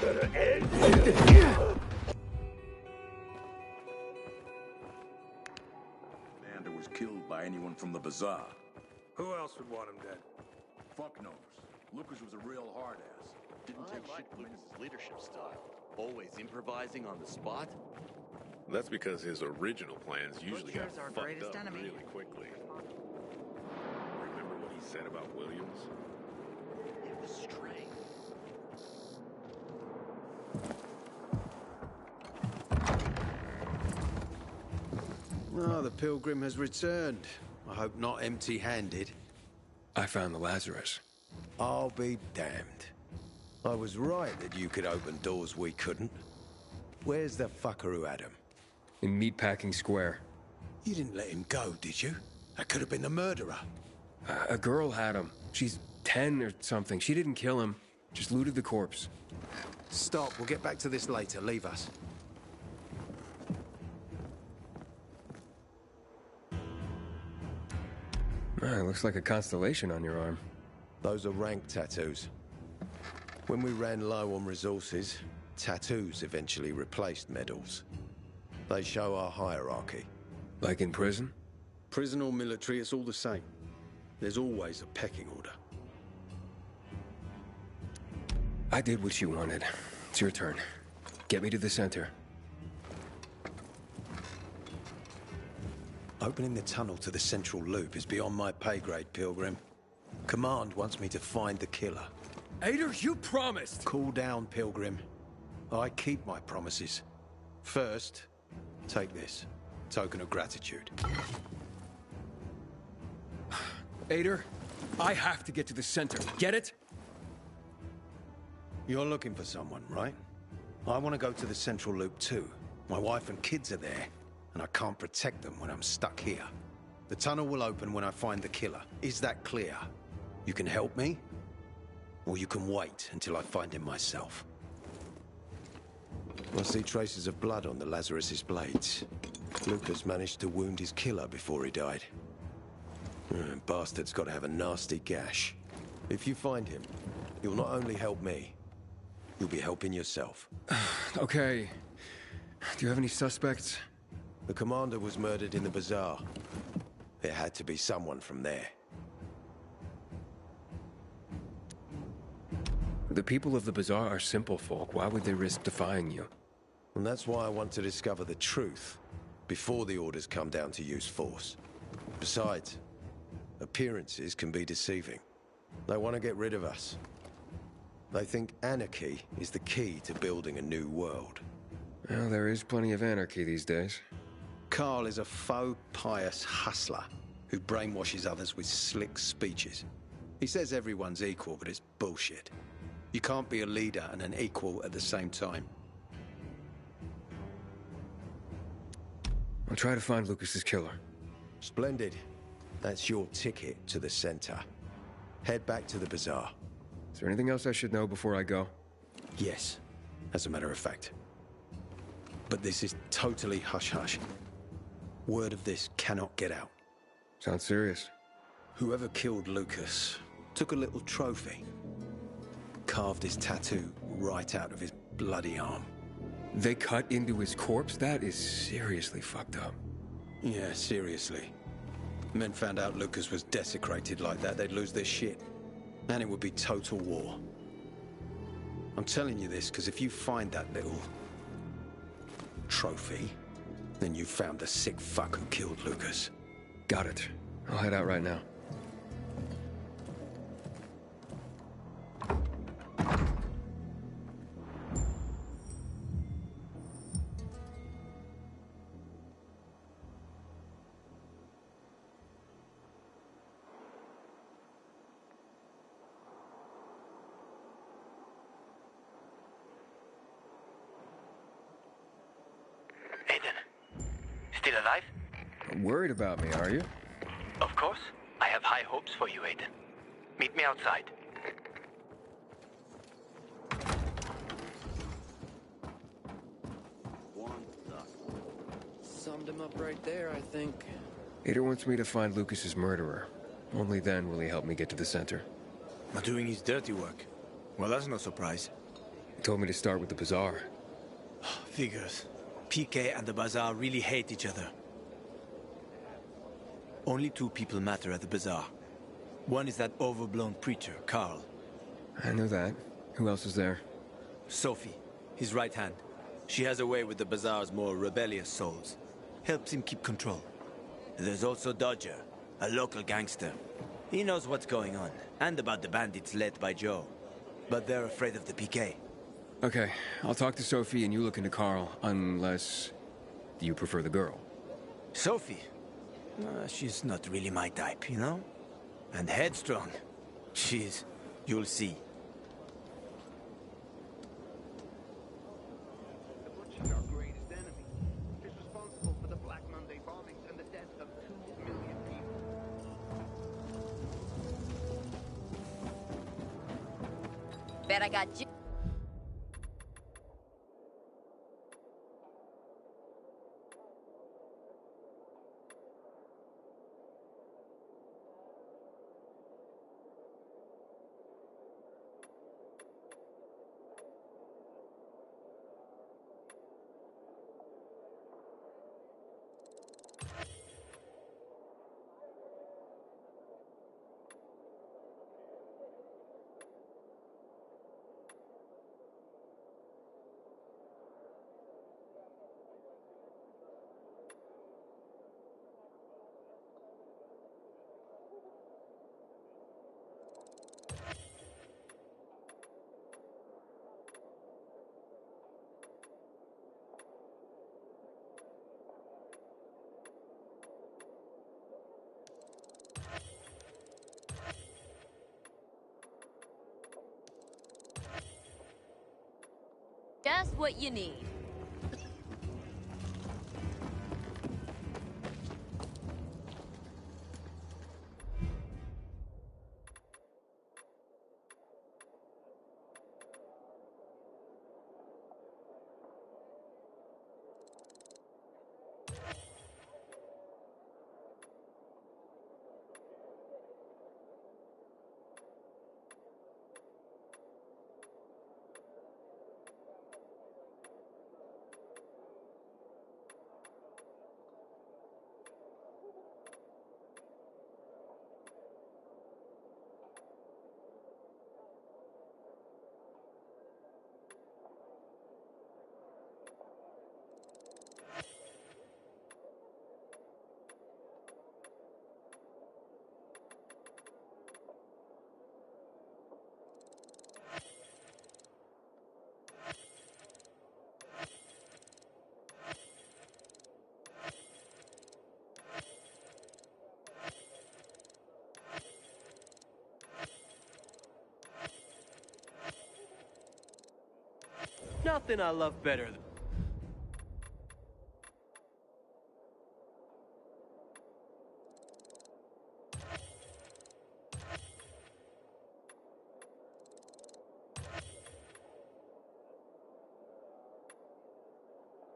Commander was killed by anyone from the Bazaar. Who else would want him dead? Fuck knows. Lucas was a real hard-ass. Didn't take shit from Lucas's leadership style. Always improvising on the spot. That's because his original plans usually got Butcher's our fucked greatest up enemy. really quickly. Remember what he said about Williams? It was strange. Oh, the pilgrim has returned. I hope not empty-handed. I found the Lazarus. I'll be damned. I was right that you could open doors we couldn't. Where's the fucker who had him? In Meatpacking Square. You didn't let him go, did you? That could have been the murderer. A girl had him. She's 10 or something. She didn't kill him. Just looted the corpse. Stop, we'll get back to this later. Leave us. Looks like a constellation on your arm. Those are rank tattoos. When we ran low on resources, tattoos eventually replaced medals. They show our hierarchy. Like in prison? Prison or military, it's all the same. There's always a pecking order. I did what you wanted. It's your turn. Get me to the center. Opening the tunnel to the central loop is beyond my pay grade, Pilgrim. Command wants me to find the killer. Ader, you promised! Cool down, Pilgrim. I keep my promises. First, take this. Token of gratitude. Ader, I have to get to the center. Get it? You're looking for someone, right? I want to go to the central loop too. My wife and kids are there, and I can't protect them when I'm stuck here. The tunnel will open when I find the killer. Is that clear? You can help me, or you can wait until I find him myself. I see traces of blood on the Lazarus's blades. Lucas managed to wound his killer before he died. Bastard's got to have a nasty gash. If you find him, you'll not only help me, you'll be helping yourself. Okay. Do you have any suspects? The commander was murdered in the bazaar. It had to be someone from there. The people of the bazaar are simple folk. Why would they risk defying you? And that's why I want to discover the truth before the orders come down to use force. Besides, appearances can be deceiving. They want to get rid of us. They think anarchy is the key to building a new world. Well, there is plenty of anarchy these days. Carl is a faux pious hustler who brainwashes others with slick speeches. He says everyone's equal, but it's bullshit. You can't be a leader and an equal at the same time. I'll try to find Lucas's killer. Splendid. That's your ticket to the center. Head back to the bazaar. Is there anything else I should know before I go? Yes, as a matter of fact. But this is totally hush-hush. Word of this cannot get out. Sounds serious. Whoever killed Lucas took a little trophy. Carved his tattoo right out of his bloody arm. They cut into his corpse? That is seriously fucked up. Yeah, seriously. Men found out Lucas was desecrated like that, they'd lose their shit. And it would be total war. I'm telling you this because if you find that little trophy, then you found the sick fuck who killed Lucas. Got it. I'll head out right now. Still alive? Worried about me, are you? Of course. I have high hopes for you, Aiden. Meet me outside. Summed him up right there, I think. Ader wants me to find Lucas's murderer. Only then will he help me get to the center. Doing his dirty work. Well, that's no surprise. Told me to start with the bazaar. Figures. PK and the bazaar really hate each other. Only two people matter at the bazaar. One is that overblown preacher, Carl. I know that. Who else is there? Sophie, his right hand. She has a way with the bazaar's more rebellious souls. Helps him keep control. There's also Dodger, a local gangster. He knows what's going on, and about the bandits led by Joe. But they're afraid of the PK. Okay, I'll talk to Sophie and you look into Carl, unless you prefer the girl. Sophie? She's not really my type, you know? And headstrong. You'll see. The Butchers, our greatest enemy, is responsible for the Black Monday bombings and the death of 2 million people. Bet I got you. Just what you need. Nothing I love better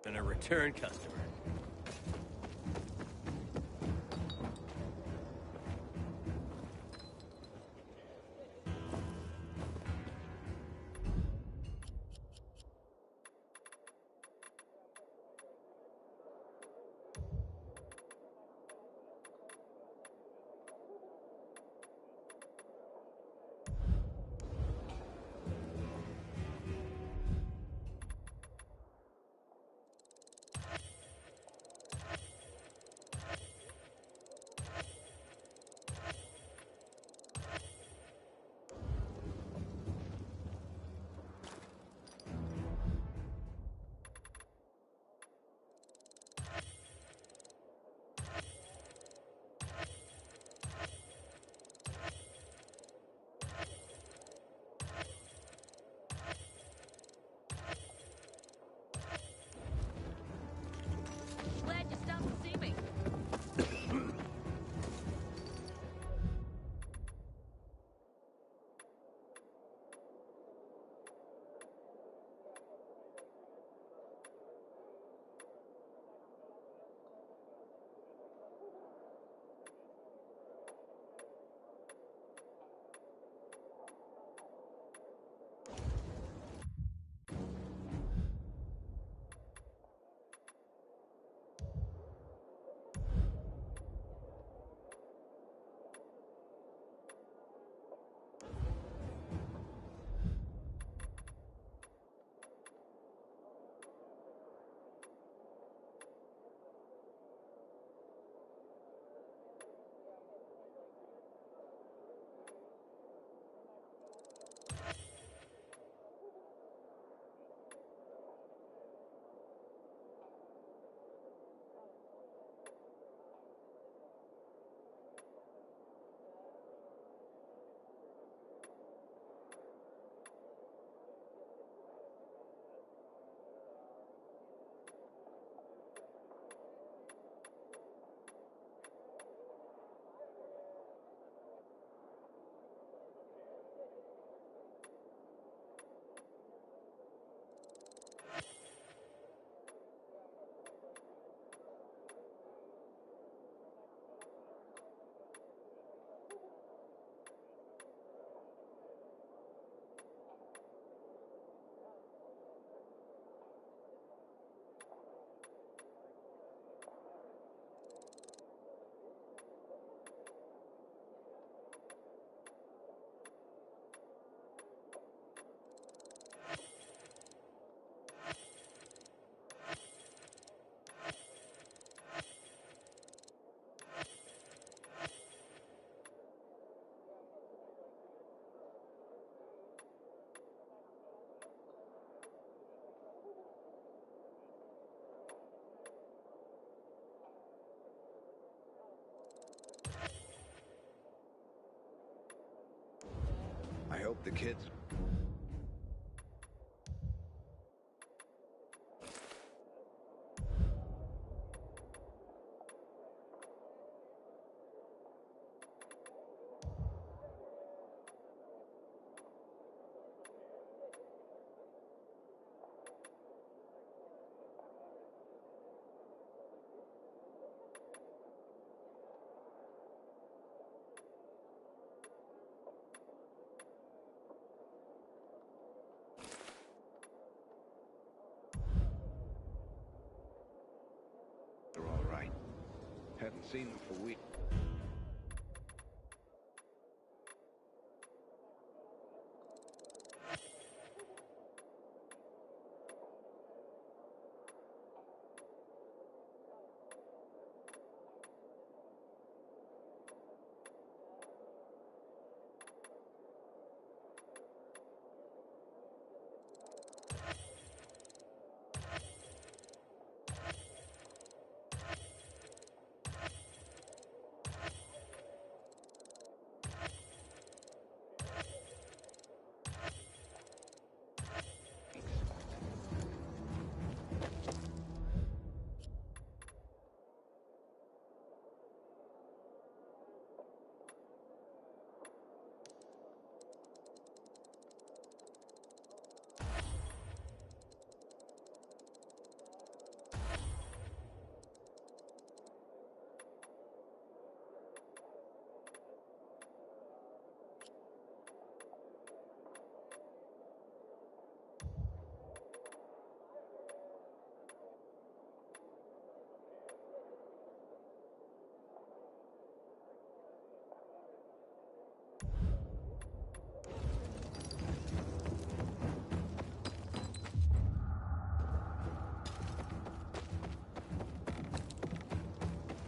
than a return customer. the kids. They're all right. Hadn't seen them for weeks.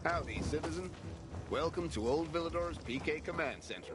Howdy, citizen. Welcome to Old Villador's PK Command Center.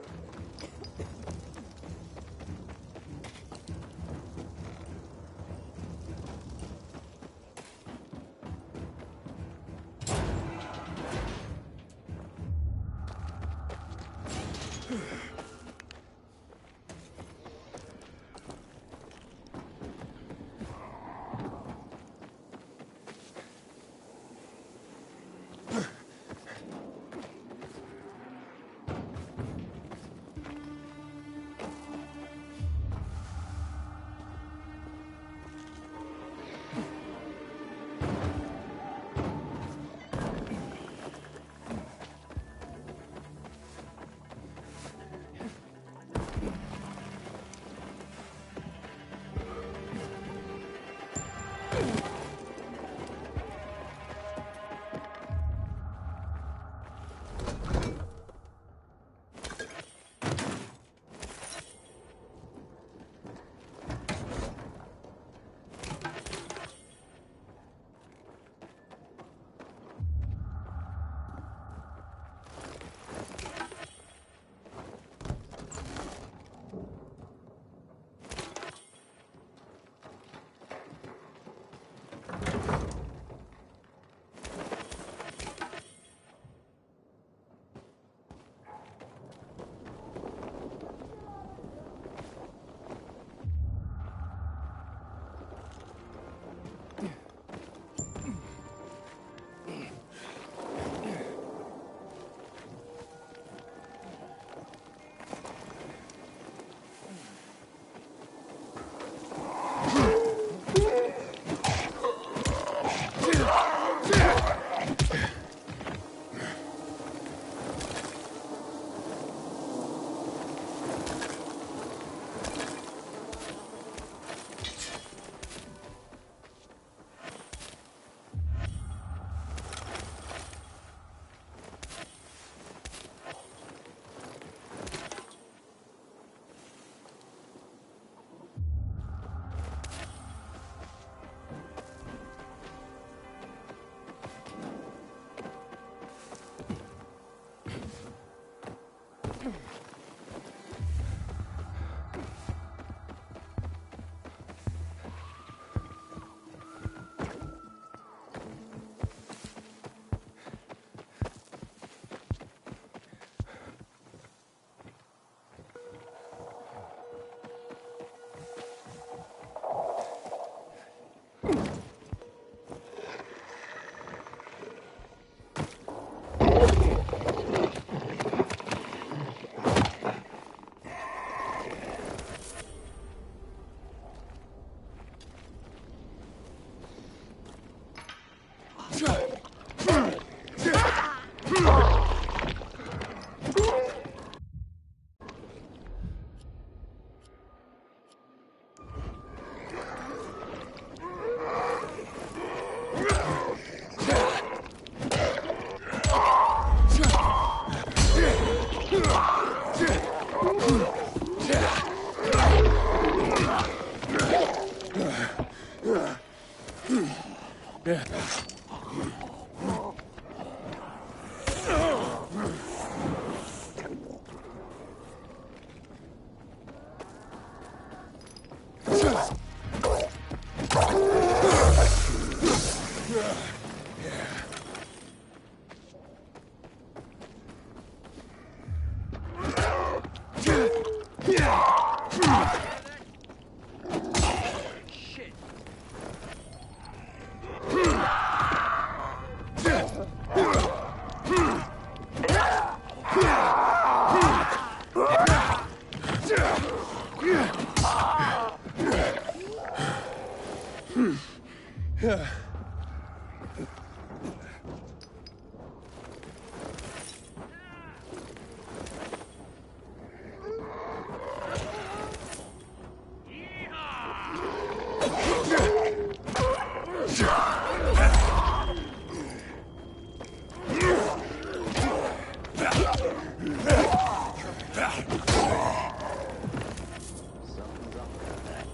Something's up about that.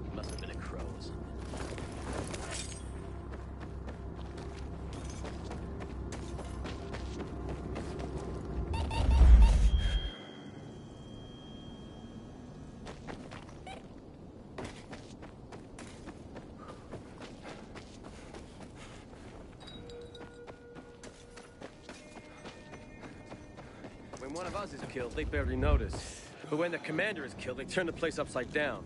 He must have been a crow or something. When one of us is killed, they barely notice. But when the commander is killed, they turn the place upside down.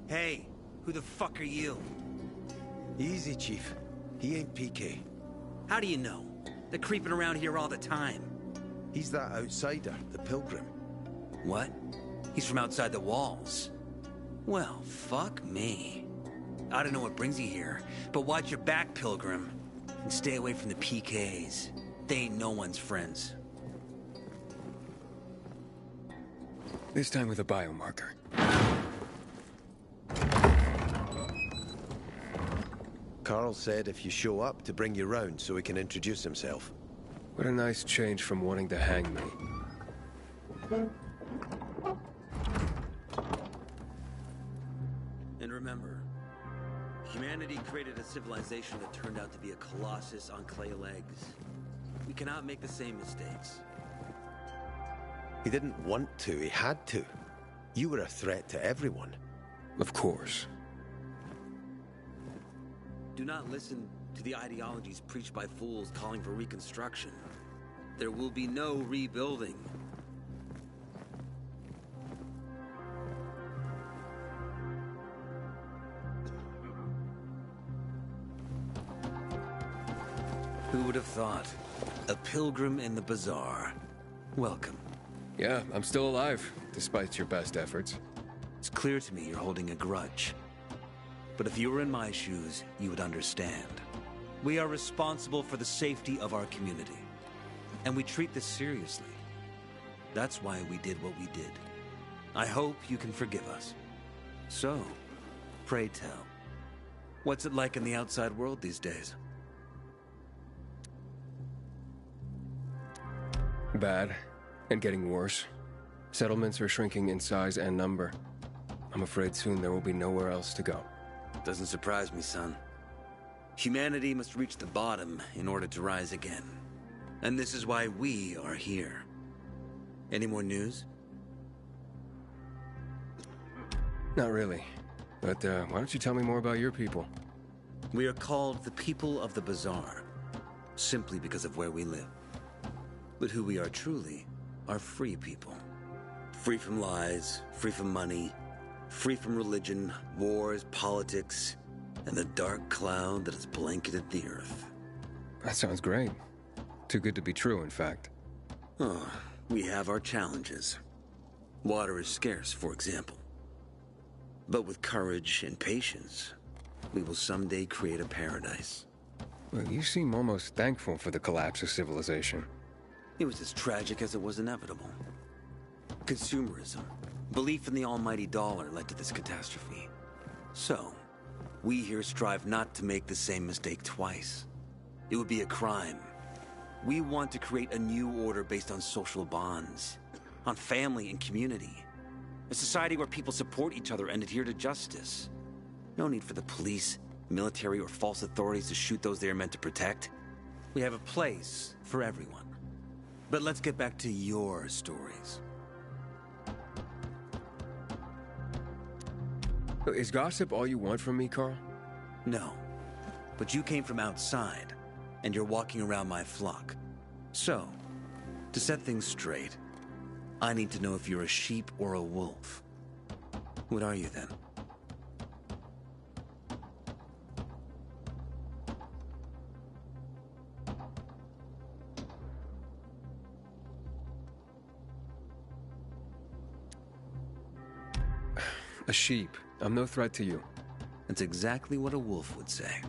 Hey, who the fuck are you? Easy, Chief. He ain't PK. How do you know? They're creeping around here all the time. He's that outsider, the Pilgrim. What? He's from outside the walls. Well, fuck me. I don't know what brings you here, but watch your back, Pilgrim. And stay away from the PKs. They ain't no one's friends. This time with a biomarker. Carl said if you show up to bring you round so he can introduce himself. What a nice change from wanting to hang me. And remember, humanity created a civilization that turned out to be a colossus on clay legs. We cannot make the same mistakes. He didn't want to, he had to. You were a threat to everyone. Of course. Do not listen to the ideologies preached by fools calling for reconstruction. There will be no rebuilding. Who would have thought? A pilgrim in the bazaar. Welcome. Yeah, I'm still alive, despite your best efforts. It's clear to me you're holding a grudge. But if you were in my shoes, you would understand. We are responsible for the safety of our community. And we treat this seriously. That's why we did what we did. I hope you can forgive us. So, pray tell, what's it like in the outside world these days? Bad, and getting worse. Settlements are shrinking in size and number. I'm afraid soon there will be nowhere else to go. Doesn't surprise me, son. Humanity must reach the bottom in order to rise again. And this is why we are here. Any more news? Not really. But why don't you tell me more about your people? We are called the People of the Bazaar, simply because of where we live. But who we are truly are free people. Free from lies, free from money, free from religion, wars, politics, and the dark cloud that has blanketed the earth. That sounds great. Too good to be true, in fact. Oh, we have our challenges. Water is scarce, for example. But with courage and patience, we will someday create a paradise. Well, you seem almost thankful for the collapse of civilization. It was as tragic as it was inevitable. Consumerism, belief in the almighty dollar led to this catastrophe. So, we here strive not to make the same mistake twice. It would be a crime. We want to create a new order based on social bonds, on family and community. A society where people support each other and adhere to justice. No need for the police, military, or false authorities to shoot those they are meant to protect. We have a place for everyone. But let's get back to your stories. Is gossip all you want from me, Carl? No. But you came from outside, and you're walking around my flock. So, to set things straight, I need to know if you're a sheep or a wolf. What are you then? A sheep. I'm no threat to you. That's exactly what a wolf would say.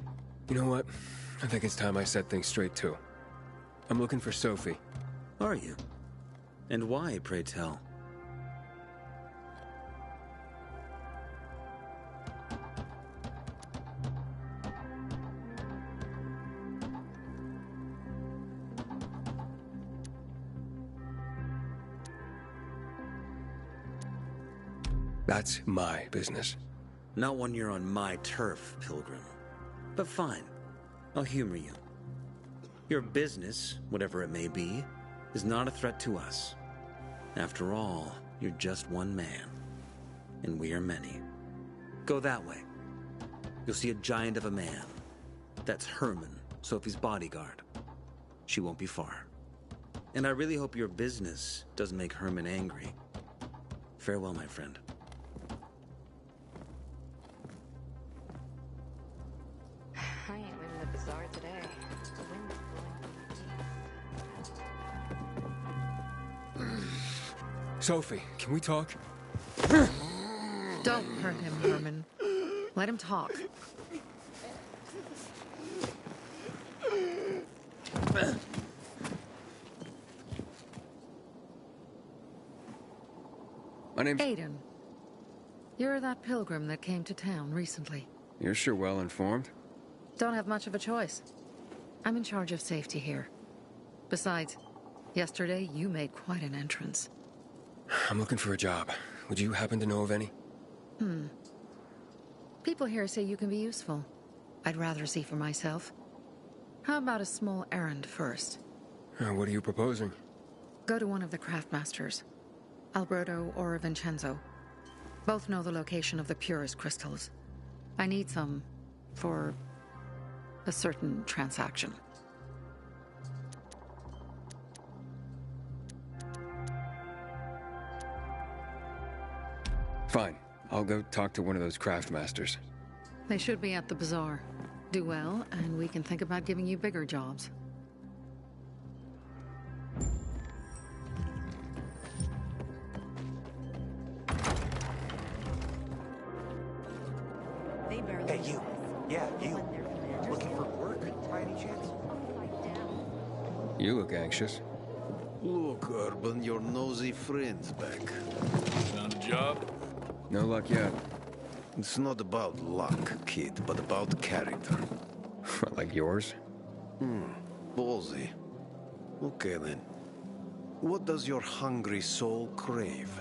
You know what? I think it's time I set things straight, too. I'm looking for Sophie. Are you? And why, pray tell? That's my business. Not when you're on my turf, Pilgrim. But fine. I'll humor you. Your business, whatever it may be, is not a threat to us. After all, you're just one man. And we are many. Go that way. You'll see a giant of a man. That's Herman, Sophie's bodyguard. She won't be far. And I really hope your business doesn't make Herman angry. Farewell, my friend. I ain't leaving the bazaar today. The wind's blowing. Sophie, can we talk? Don't hurt him, Herman. Let him talk. My name's... Aiden. You're that pilgrim that came to town recently. You're sure well informed. Don't have much of a choice. I'm in charge of safety here. Besides, yesterday you made quite an entrance. I'm looking for a job. Would you happen to know of any? People here say you can be useful. I'd rather see for myself. How about a small errand first? What are you proposing? Go to one of the craftmasters. Alberto or Vincenzo. Both know the location of the purest crystals. I need some for a certain transaction. Fine. I'll go talk to one of those craftmasters. They should be at the bazaar. Do well, and we can think about giving you bigger jobs. Hey, you. Yeah, you. Looking for work, by any chance? You look anxious. Look, Urban, your nosy friend's back. Found a job? No luck yet. It's not about luck, kid, but about character. Like yours? Ballsy. Okay, then. What does your hungry soul crave?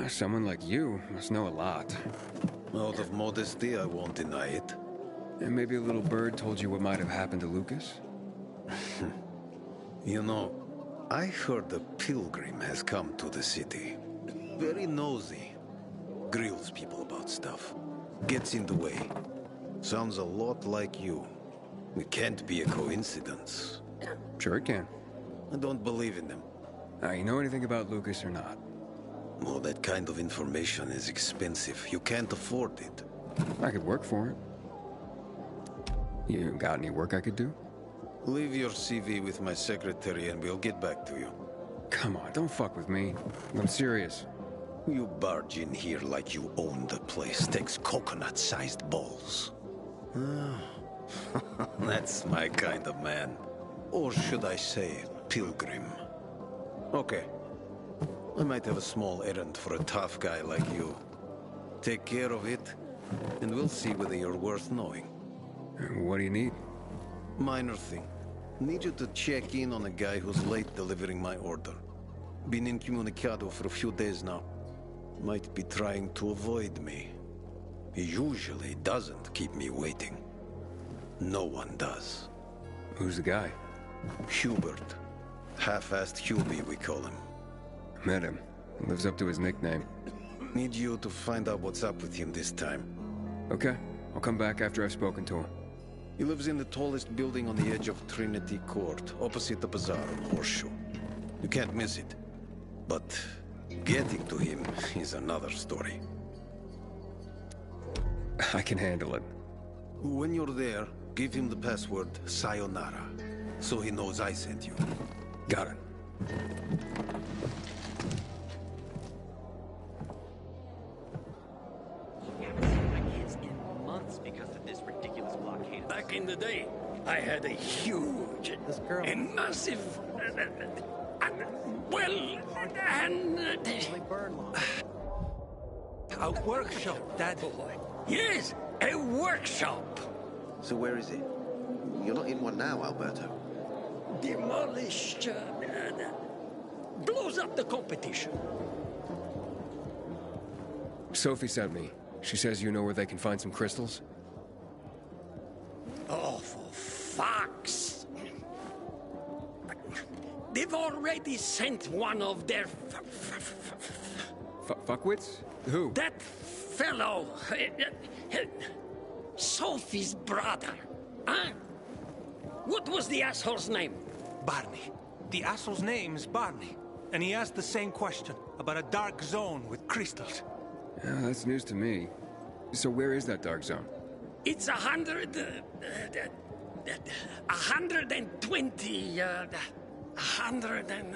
Someone like you must know a lot. Out of modesty, I won't deny it. And maybe a little bird told you what might have happened to Lucas? You know, I heard a pilgrim has come to the city. Very nosy. Grills people about stuff. Gets in the way. Sounds a lot like you. It can't be a coincidence. Sure it can. I don't believe in them. You know anything about Lucas or not? Well, that kind of information is expensive. You can't afford it. I could work for it. You got any work I could do? Leave your CV with my secretary and we'll get back to you. Come on, don't fuck with me. I'm serious. You barge in here like you own the place. Takes coconut-sized balls. That's my kind of man. Or should I say, pilgrim. Okay. I might have a small errand for a tough guy like you. Take care of it, and we'll see whether you're worth knowing. What do you need? Minor thing. Need you to check in on a guy who's late delivering my order. Been incommunicado for a few days now. Might be trying to avoid me. He usually doesn't keep me waiting. No one does. Who's the guy? Hubert. Half-assed Hubie, we call him. Met him. Lives up to his nickname. Need you to find out what's up with him this time. Okay. I'll come back after I've spoken to him. He lives in the tallest building on the edge of Trinity Court, opposite the bazaar on Horseshoe. You can't miss it. But getting to him is another story. I can handle it. When you're there, give him the password Sayonara, so he knows I sent you. Got it. day, I had a huge, a massive, A workshop, Dad. Yes, a workshop. So where is it? You're not in one now, Alberto. Demolished, blows up the competition. Sophie sent me. She says you know where they can find some crystals? Oh, for fuck's... They've already sent one of their... Fuckwits? Who? That fellow... Sophie's brother. Huh? What was the asshole's name? Barney. The asshole's name's Barney. And he asked the same question about a dark zone with crystals. Yeah, that's news to me. So where is that dark zone? It's 120... 100 and...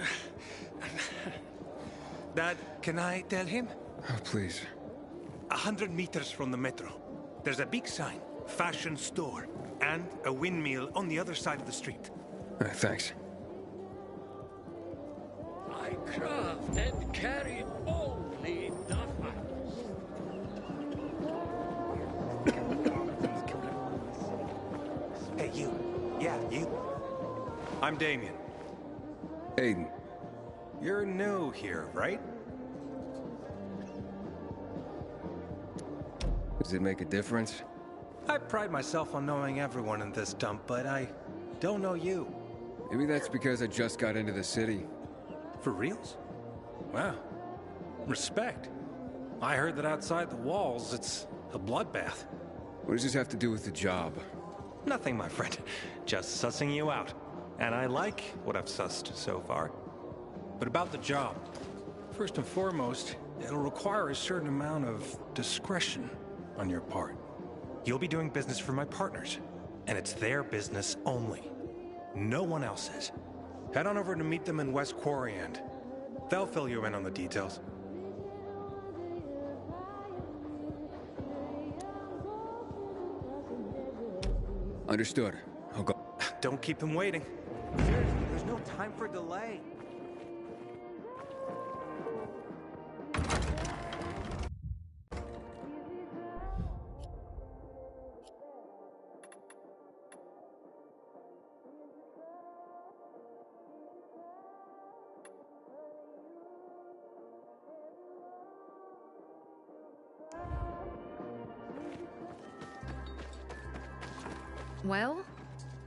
Dad, can I tell him? Oh, please. 100 meters from the metro. There's a big sign, fashion store, and a windmill on the other side of the street. Thanks. I craft and carry only duffers. Hey, you. Yeah, you. I'm Damien. Aiden. You're new here, right? Does it make a difference? I pride myself on knowing everyone in this dump, but I don't know you. Maybe that's because I just got into the city. For reals? Wow. Respect. I heard that outside the walls, it's a bloodbath. What does this have to do with the job? Nothing, my friend. Just sussing you out. And I like what I've sussed so far. But about the job. First and foremost, it'll require a certain amount of discretion on your part. You'll be doing business for my partners, and it's their business only. No one else's. Head on over to meet them in West Quarry End. They'll fill you in on the details. Understood. I'll go. Don't keep them waiting. Seriously, there's no time for delay.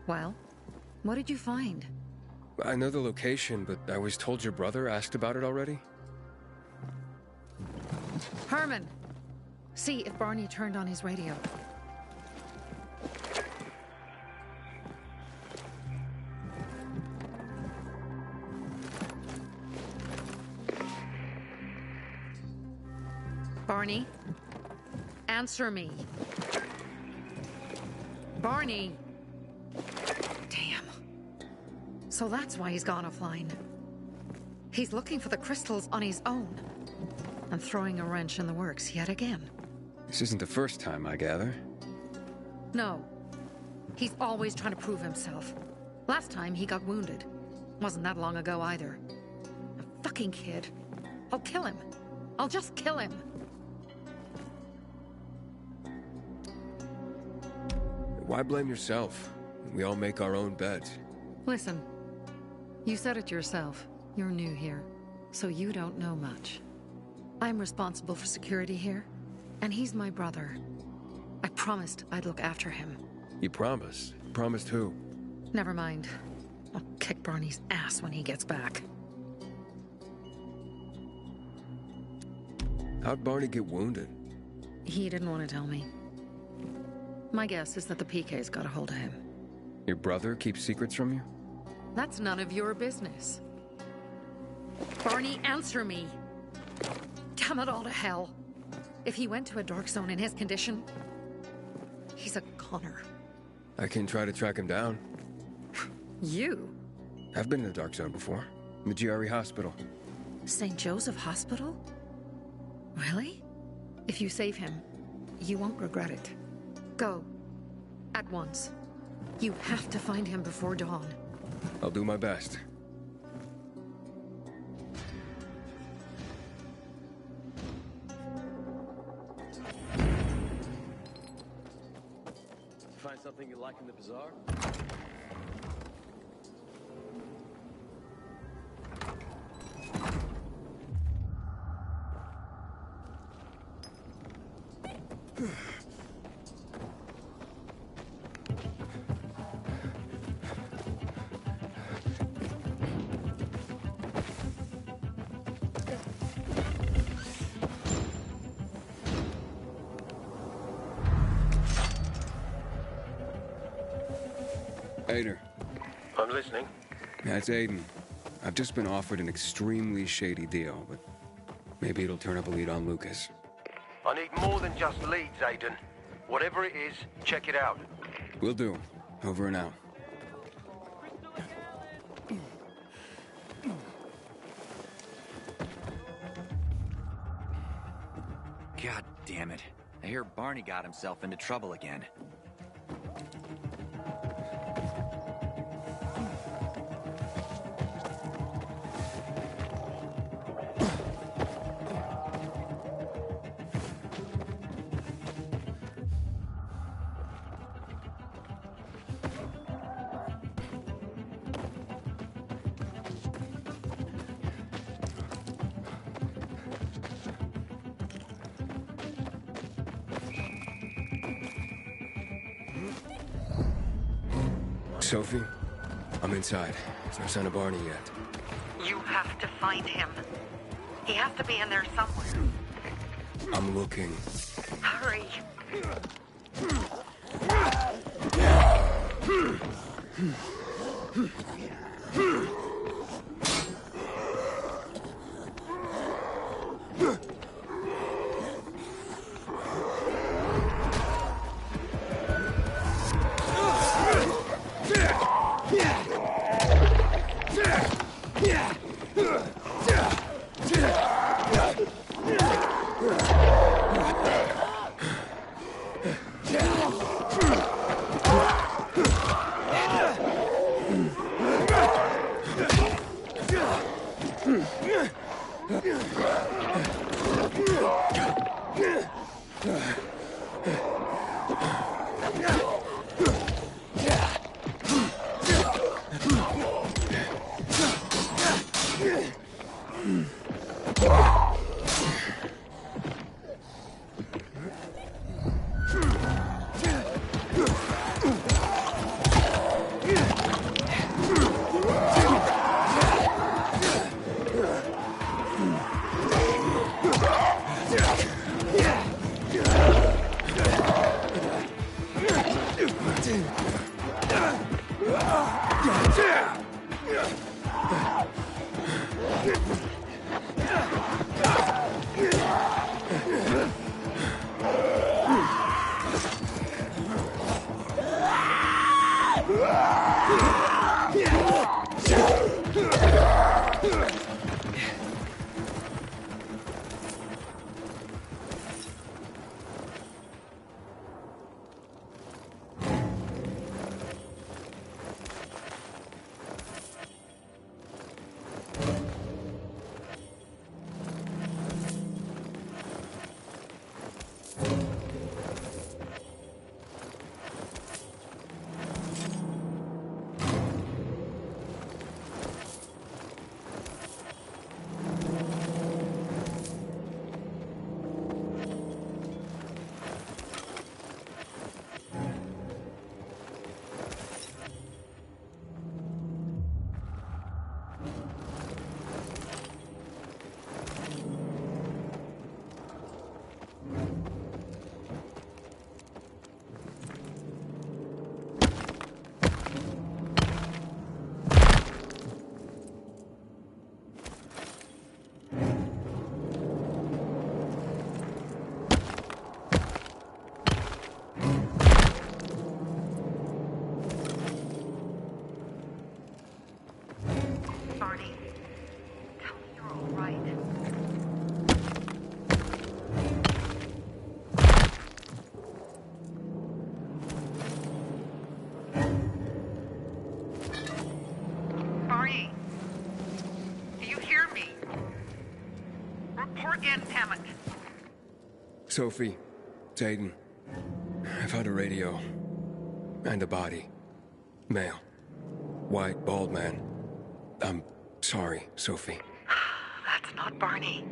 Well, what did you find? I know the location, but I was told your brother asked about it already? Herman! See if Barney turned on his radio. Barney? Answer me. Barney! Damn. So that's why he's gone offline. He's looking for the crystals on his own. And throwing a wrench in the works yet again. This isn't the first time, I gather. No. He's always trying to prove himself. Last time he got wounded. Wasn't that long ago either. A fucking kid. I'll kill him. I'll just kill him. Why blame yourself? We all make our own beds. Listen, you said it yourself. You're new here, so you don't know much. I'm responsible for security here, and he's my brother. I promised I'd look after him. You promised? Promised who? Never mind. I'll kick Barney's ass when he gets back. How'd Barney get wounded? He didn't want to tell me. My guess is that the PK's got a hold of him. Your brother keeps secrets from you? That's none of your business. Barney, answer me! Damn it all to hell! If he went to a dark zone in his condition, he's a goner. I can try to track him down. You? I've been in a dark zone before. In the GRE hospital. St. Joseph Hospital? Really? If you save him, you won't regret it. Go. At once. You have to find him before dawn. I'll do my best. Find something you like in the bazaar? Aiden. I'm listening. That's Aiden. I've just been offered an extremely shady deal, but maybe it'll turn up a lead on Lucas. I need more than just leads, Aiden. Whatever it is, check it out. Will do. Over and out. God damn it. I hear Barney got himself into trouble again. Sophie, I'm inside. There's no sign of Barney yet. You have to find him. He has to be in there somewhere. I'm looking. Hurry. door again, damn it. Sophie, it's Aiden. I found a radio. And a body. Male. White, bald man. I'm sorry, Sophie. That's not Barney.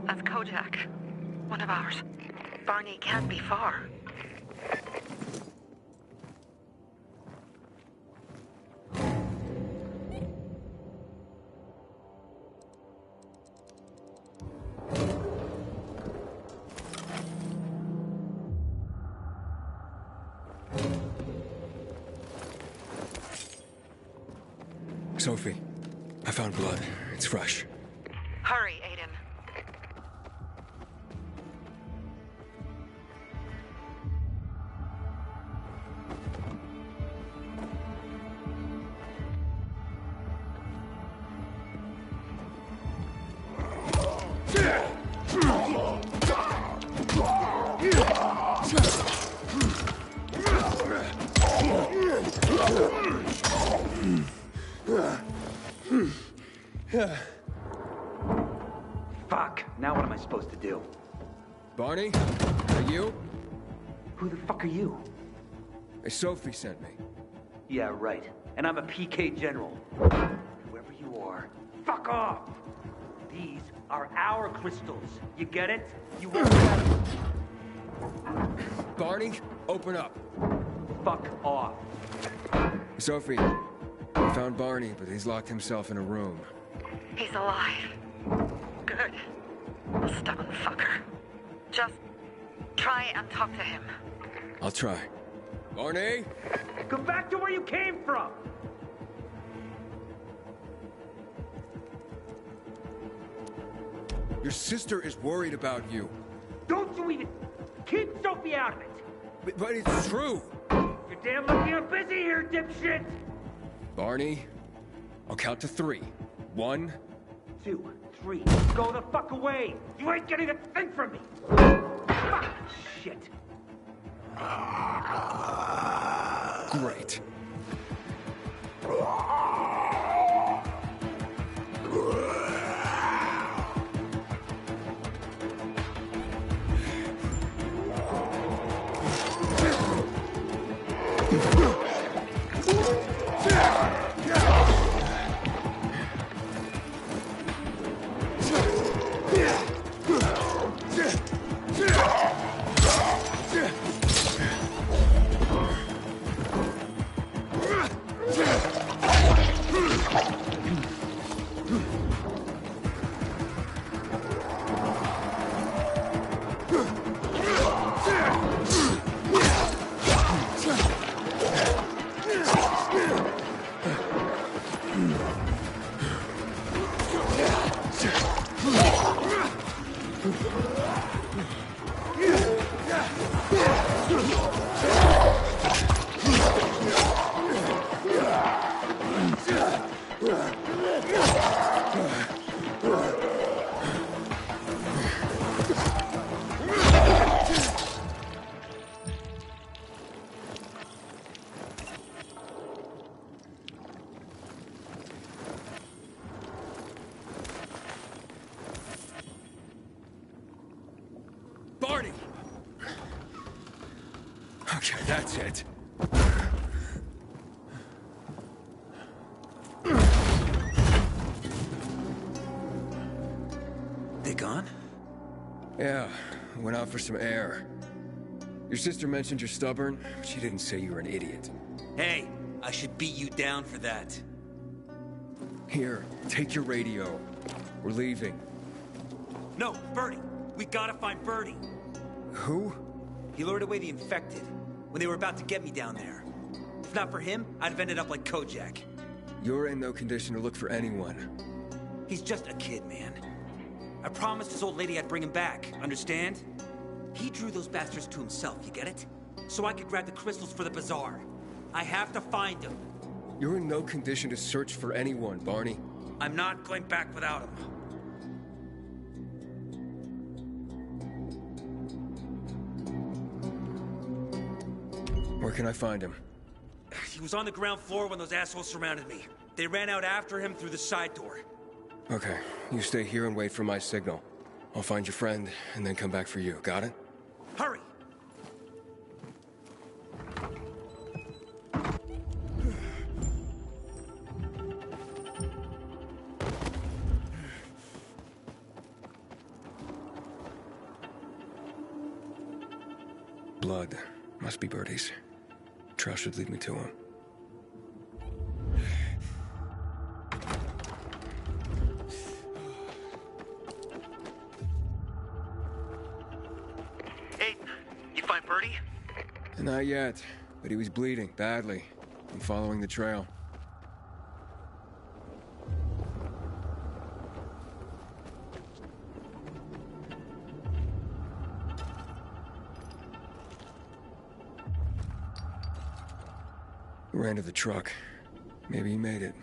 That's Kojak. One of ours. Barney can't be far. Sophie, I found blood. It's fresh. Hurry, Aiden. Fuck. Now what am I supposed to do? Barney? Are you? Who the fuck are you? Sophie sent me. Yeah, right. And I'm a PK general. Whoever you are, fuck off! These are our crystals. You get it? You won't get them. Barney, open up. Fuck off. Sophie, I found Barney, but he's locked himself in a room. He's alive. Good. A stubborn fucker. Just try and talk to him. I'll try. Barney? Go back to where you came from! Your sister is worried about you. Don't you even... Keep Sophie out of it! But it's true! You're damn lucky I'm busy here, dipshit! Barney, I'll count to 3. 1, 2, 3. Go the fuck away! You ain't getting a thing from me! Fuck shit! Great. Barney! Okay, that's it. They gone? Yeah, went out for some air. Your sister mentioned you're stubborn, but she didn't say you were an idiot. Hey, I should beat you down for that. Here, take your radio. We're leaving. No, Bertie! We gotta find Bertie! Who? He lured away the infected when they were about to get me down there. If not for him, I'd have ended up like Kojak. You're in no condition to look for anyone. He's just a kid, man. I promised his old lady I'd bring him back, understand? He drew those bastards to himself, you get it? So I could grab the crystals for the bazaar. I have to find him. You're in no condition to search for anyone, Barney. I'm not going back without him. Where can I find him? He was on the ground floor when those assholes surrounded me. They ran out after him through the side door. Okay, you stay here and wait for my signal. I'll find your friend, and then come back for you. Got it? Hurry! Blood. Must be Birdie's. Trail should lead me to him. Hey, you find Birdie? Not yet, but he was bleeding badly. I'm following the trail. Ran to the truck. Maybe he made it.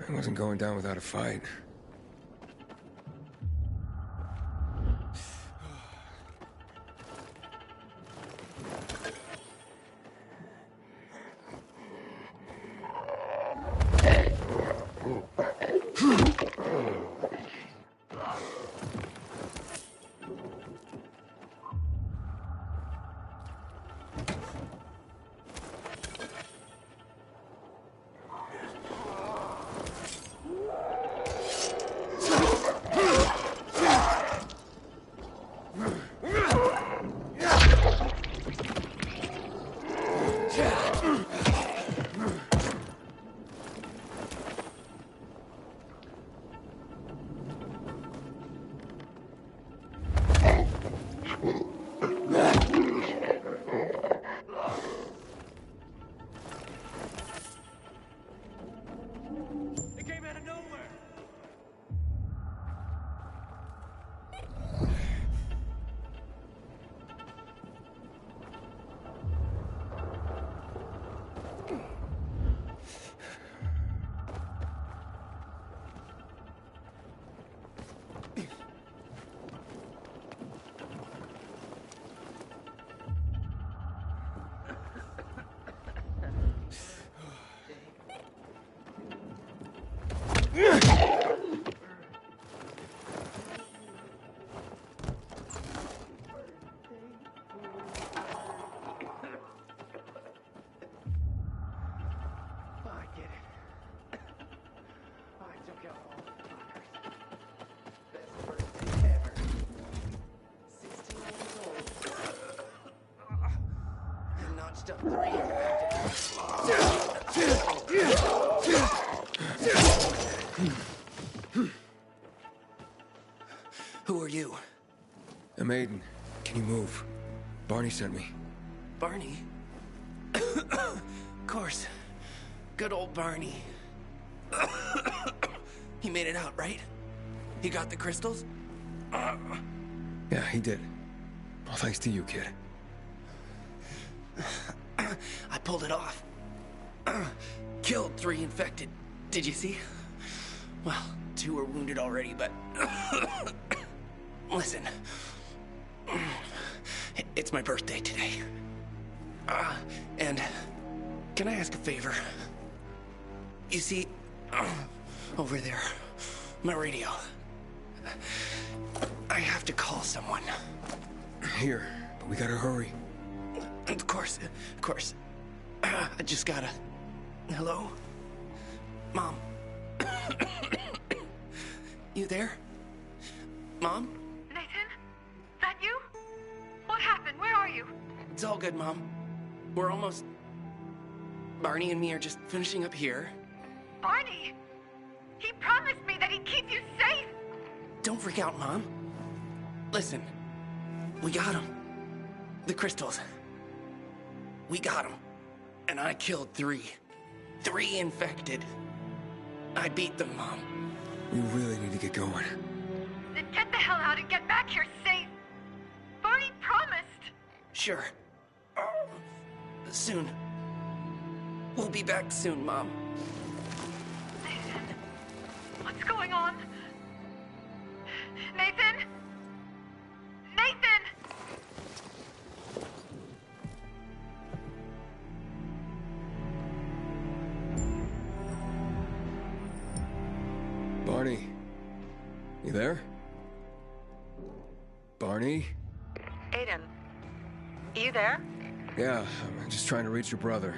I wasn't going down without a fight. Still 3 infected. Who are you? I'm Aiden. Can you move? Barney sent me. Barney? Of course. Good old Barney. He made it out, right? He got the crystals? Yeah, he did. All thanks to you, kid. I pulled it off. Killed 3 infected. Did you see? Well, 2 are wounded already, but... Listen. It's my birthday today. And can I ask a favor? You see, over there, my radio. I have to call someone. Here, but we gotta hurry. Of course. I just gotta... Hello? Mom? You there? Mom? Nathan? That you? What happened? Where are you? It's all good, Mom. We're almost... Barney and me are just finishing up here. Barney! He promised me that he'd keep you safe! Don't freak out, Mom. Listen, we got him. The crystals. We got him. And I killed 3. 3 infected. I beat them, Mom. We really need to get going. Then get the hell out and get back here safe! Barney promised! Sure. Soon. We'll be back soon, Mom. Nathan, what's going on? Nathan? Nathan! Barney. You there? Barney? Aiden, you there? Yeah, I'm just trying to reach your brother.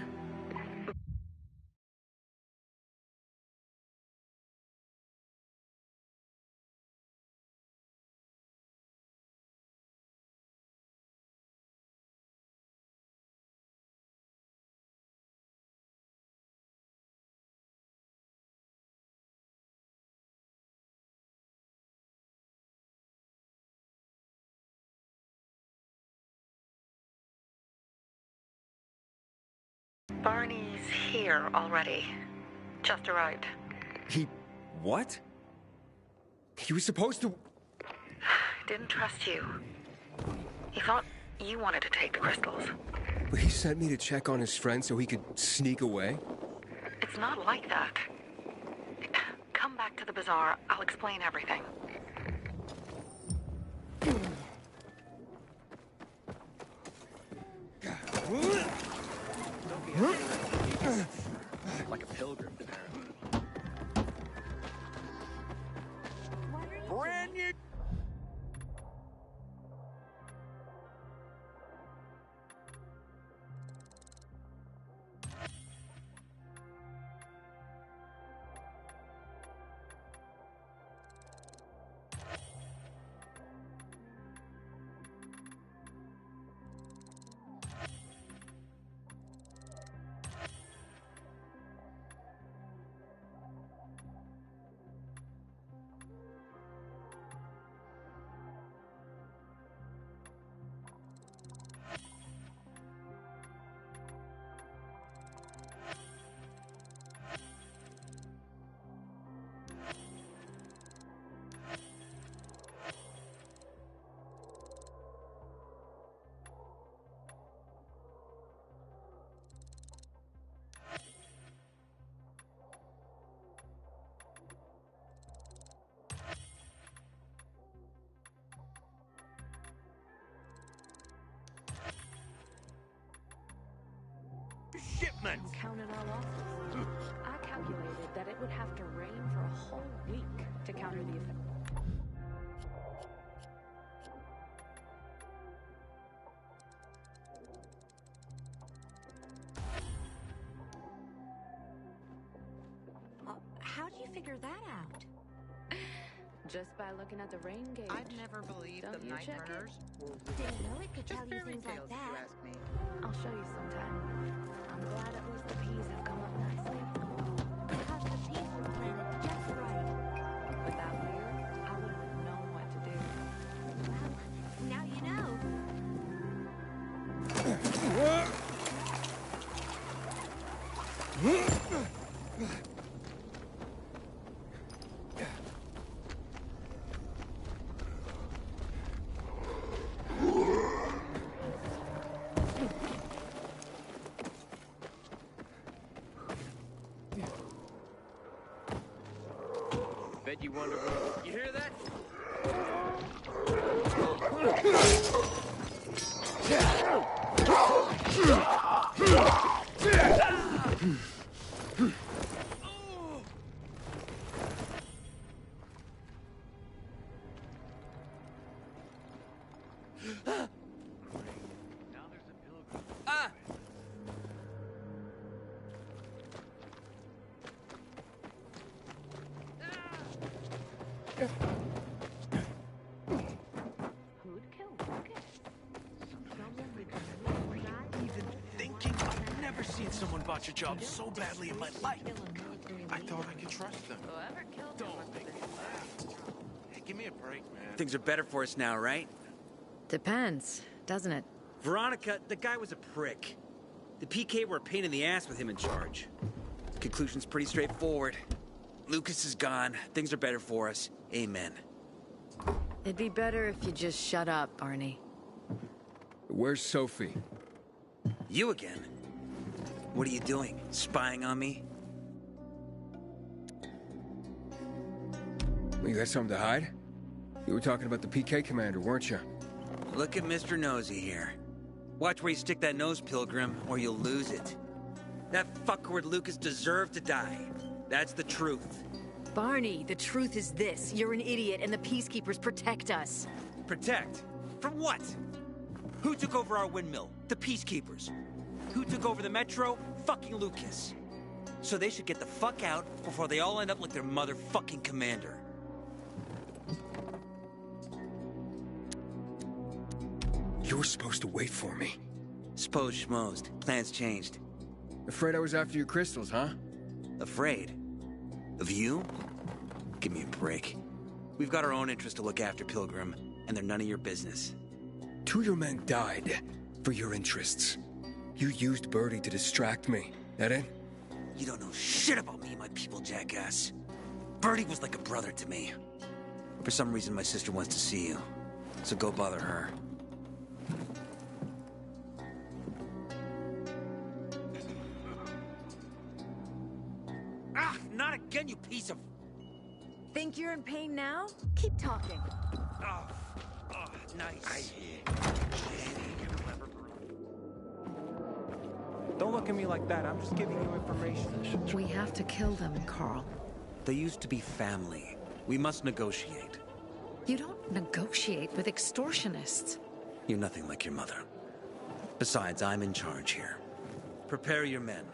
Barney's here already. Just arrived. He... what? He was supposed to... Didn't trust you. He thought you wanted to take the crystals. But he sent me to check on his friend so he could sneak away? It's not like that. Come back to the bazaar. I'll explain everything. Like a pilgrim, apparently. Brand new. Shipment! Counted all off. I calculated that it would have to rain for a whole week to counter the effect. How do you figure that out? Just by looking at the rain gauge. I've never believed Don't the you night check it? runners were real. Didn't know it could Just tell you fairy things like tales, if that. you ask me. I'll show you sometime. I'm glad at least the peas have come up nicely. Because the peas were planted just right. Without you, I wouldn't have known what to do. Well, now you know. Bet you wonder what... You hear that? Who'd kill Lucas? Even thinking, I've never seen someone botch a job so badly in my life. I thought I could trust them. Whoever killed him must have been Hey, give me a break, man. Things are better for us now, right? Depends, doesn't it? Veronica, the guy was a prick. The PK were a pain in the ass with him in charge. Conclusion's pretty straightforward. Lucas is gone. Things are better for us. Amen. It'd be better if you just shut up, Barney. Where's Sophie? You again? What are you doing? Spying on me? You got something to hide? You were talking about the PK commander, weren't you? Look at Mr. Nosy here. Watch where you stick that nose, Pilgrim, or you'll lose it. That fuckward Lucas deserved to die. That's the truth. Barney, the truth is this. You're an idiot, and the Peacekeepers protect us. Protect? From what? Who took over our windmill? The Peacekeepers. Who took over the Metro? Fucking Lucas. So they should get the fuck out before they all end up like their motherfucking commander. You were supposed to wait for me. Suppose schmozed. Plans changed. Afraid I was after your crystals, huh? Afraid? Of you? Give me a break. We've got our own interests to look after, Pilgrim, and they're none of your business. 2 of your men died for your interests. You used Birdie to distract me. That it? You don't know shit about me and my people, jackass. Birdie was like a brother to me. For some reason, my sister wants to see you. So go bother her. Ah, not again, you piece of... Think you're in pain now? Keep talking. Oh, nice. Don't look at me like that. I'm just giving you information. We have to kill them, Carl. They used to be family. We must negotiate. You don't negotiate with extortionists. You're nothing like your mother. Besides, I'm in charge here. Prepare your men.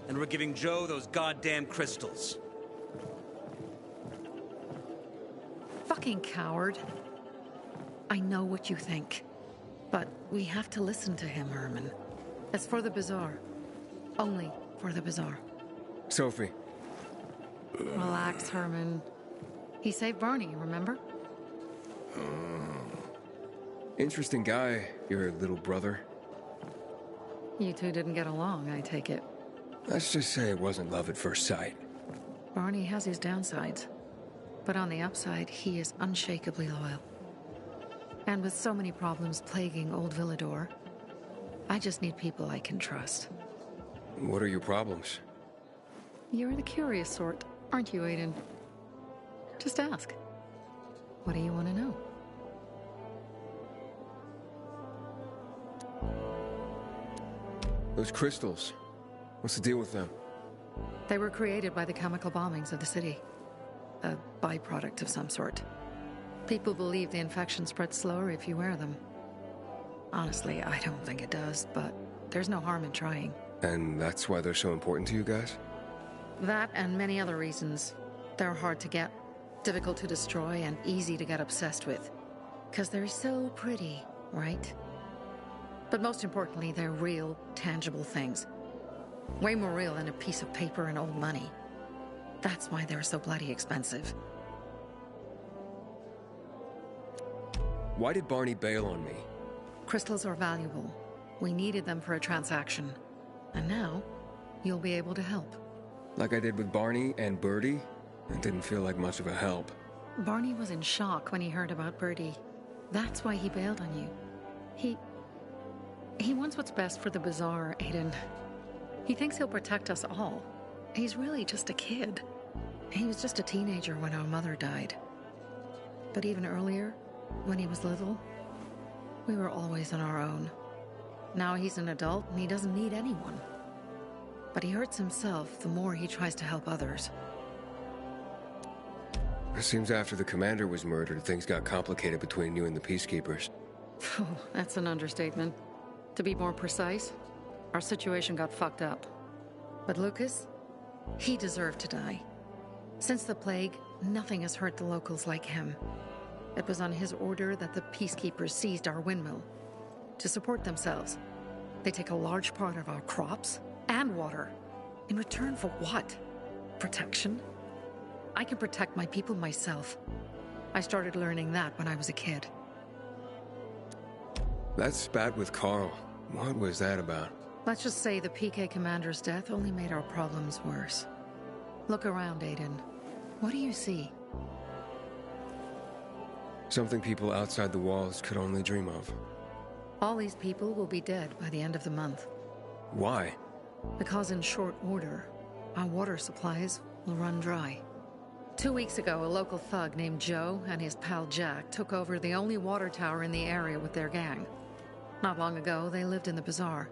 And we're giving Joe those goddamn crystals. Fucking coward. I know what you think. But we have to listen to him, Herman. It's for the Bazaar. Only for the Bazaar. Sophie. Relax, Herman. He saved Barney, remember? Interesting guy, your little brother. You two didn't get along, I take it. Let's just say it wasn't love at first sight. Barney has his downsides. But on the upside, he is unshakably loyal. And with so many problems plaguing Old Villador, I just need people I can trust. What are your problems? You're the curious sort, aren't you, Aiden? Just ask. What do you want to know? Those crystals. What's the deal with them? They were created by the chemical bombings of the city. A byproduct of some sort. People believe the infection spreads slower if you wear them. Honestly, I don't think it does, but there's no harm in trying. And that's why they're so important to you guys? That and many other reasons. They're hard to get. Difficult to destroy and easy to get obsessed with. Because they're so pretty, right? But most importantly, they're real, tangible things. Way more real than a piece of paper and old money. That's why they're so bloody expensive. Why did Barney bail on me? Crystals are valuable. We needed them for a transaction. And now, you'll be able to help. Like I did with Barney and Birdie? It didn't feel like much of a help. Barney was in shock when he heard about Birdie. That's why he bailed on you. He wants what's best for the Bazaar, Aiden. He thinks he'll protect us all. He's really just a kid. He was just a teenager when our mother died. But even earlier, when he was little, we were always on our own. Now he's an adult and he doesn't need anyone. But he hurts himself the more he tries to help others. It seems after the commander was murdered, things got complicated between you and the Peacekeepers. Oh, that's an understatement. To be more precise, our situation got fucked up. But Lucas, he deserved to die. Since the plague, nothing has hurt the locals like him. It was on his order that the Peacekeepers seized our windmill. To support themselves, they take a large part of our crops and water. In return for what? Protection? I can protect my people myself. I started learning that when I was a kid. That spat with Carl, what was that about? Let's just say the PK commander's death only made our problems worse. Look around, Aiden. What do you see? Something people outside the walls could only dream of. All these people will be dead by the end of the month. Why? Because in short order, our water supplies will run dry. 2 weeks ago, a local thug named Joe and his pal Jack took over the only water tower in the area with their gang. Not long ago, they lived in the bazaar.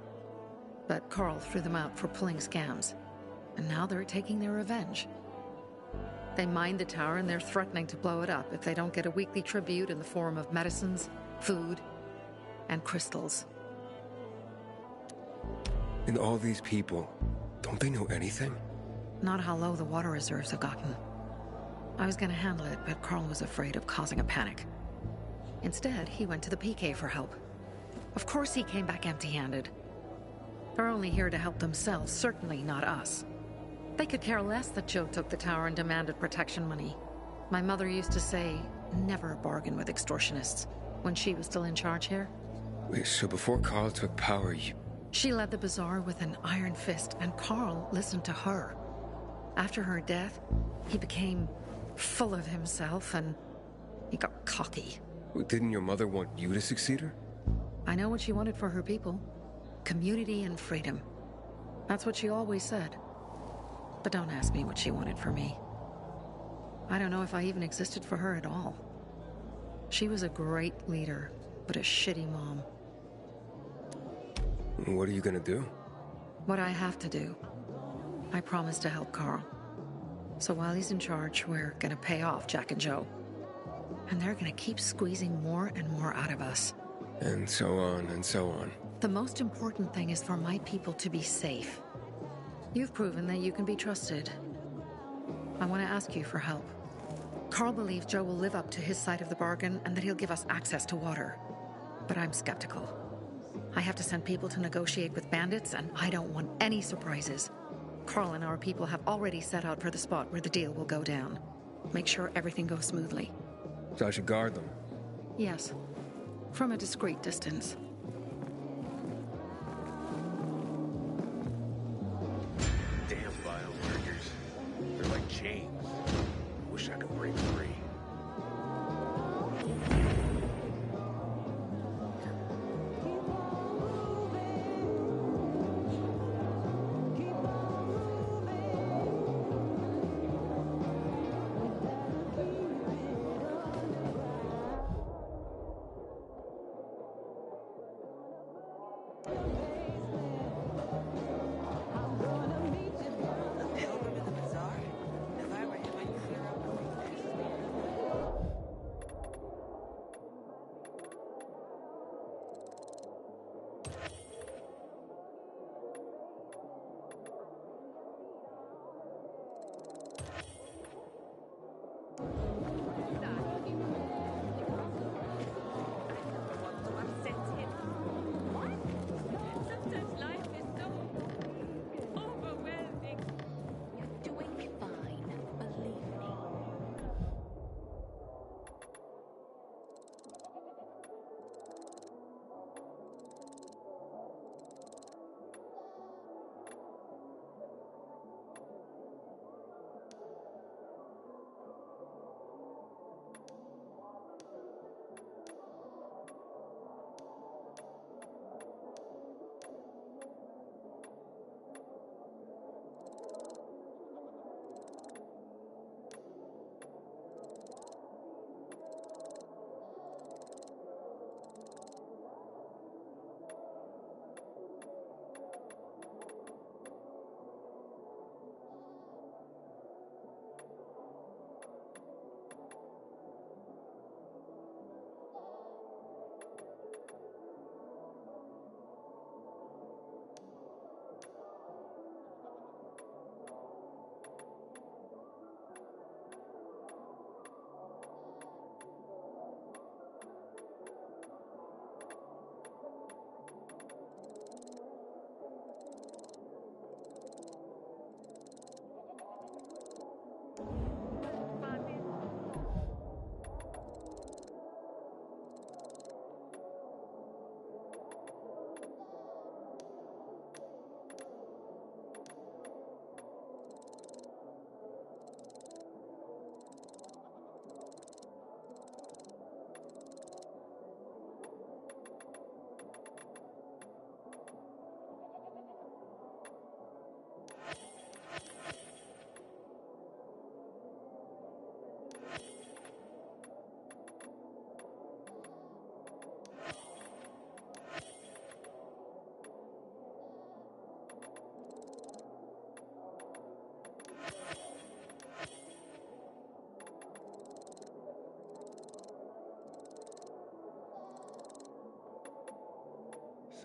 But Carl threw them out for pulling scams. And now they're taking their revenge. They mined the tower and they're threatening to blow it up if they don't get a weekly tribute in the form of medicines, food, and crystals. And all these people, don't they know anything? Not how low the water reserves have gotten. I was gonna handle it, but Carl was afraid of causing a panic. Instead, he went to the PK for help. Of course he came back empty-handed. They're only here to help themselves, certainly not us. They could care less that Joe took the tower and demanded protection money. My mother used to say, never bargain with extortionists, when she was still in charge here. Wait, so before Carl took power, She led the bazaar with an iron fist, and Carl listened to her. After her death, he became full of himself, and he got cocky. Didn't your mother want you to succeed her? I know what she wanted for her people. Community and freedom. That's what she always said. But don't ask me what she wanted for me. I don't know if I even existed for her at all. She was a great leader, but a shitty mom. What are you gonna do? What I have to do. I promised to help Carl. So while he's in charge, we're gonna pay off Jack and Joe. And they're gonna keep squeezing more and more out of us. And so on and so on. The most important thing is for my people to be safe. You've proven that you can be trusted. I want to ask you for help. Carl believes Joe will live up to his side of the bargain and that he'll give us access to water. But I'm skeptical. I have to send people to negotiate with bandits, and I don't want any surprises. Carl and our people have already set out for the spot where the deal will go down. Make sure everything goes smoothly. So I should guard them? Yes. From a discreet distance. Damn biomarkers. They're like chains. Wish I could break free.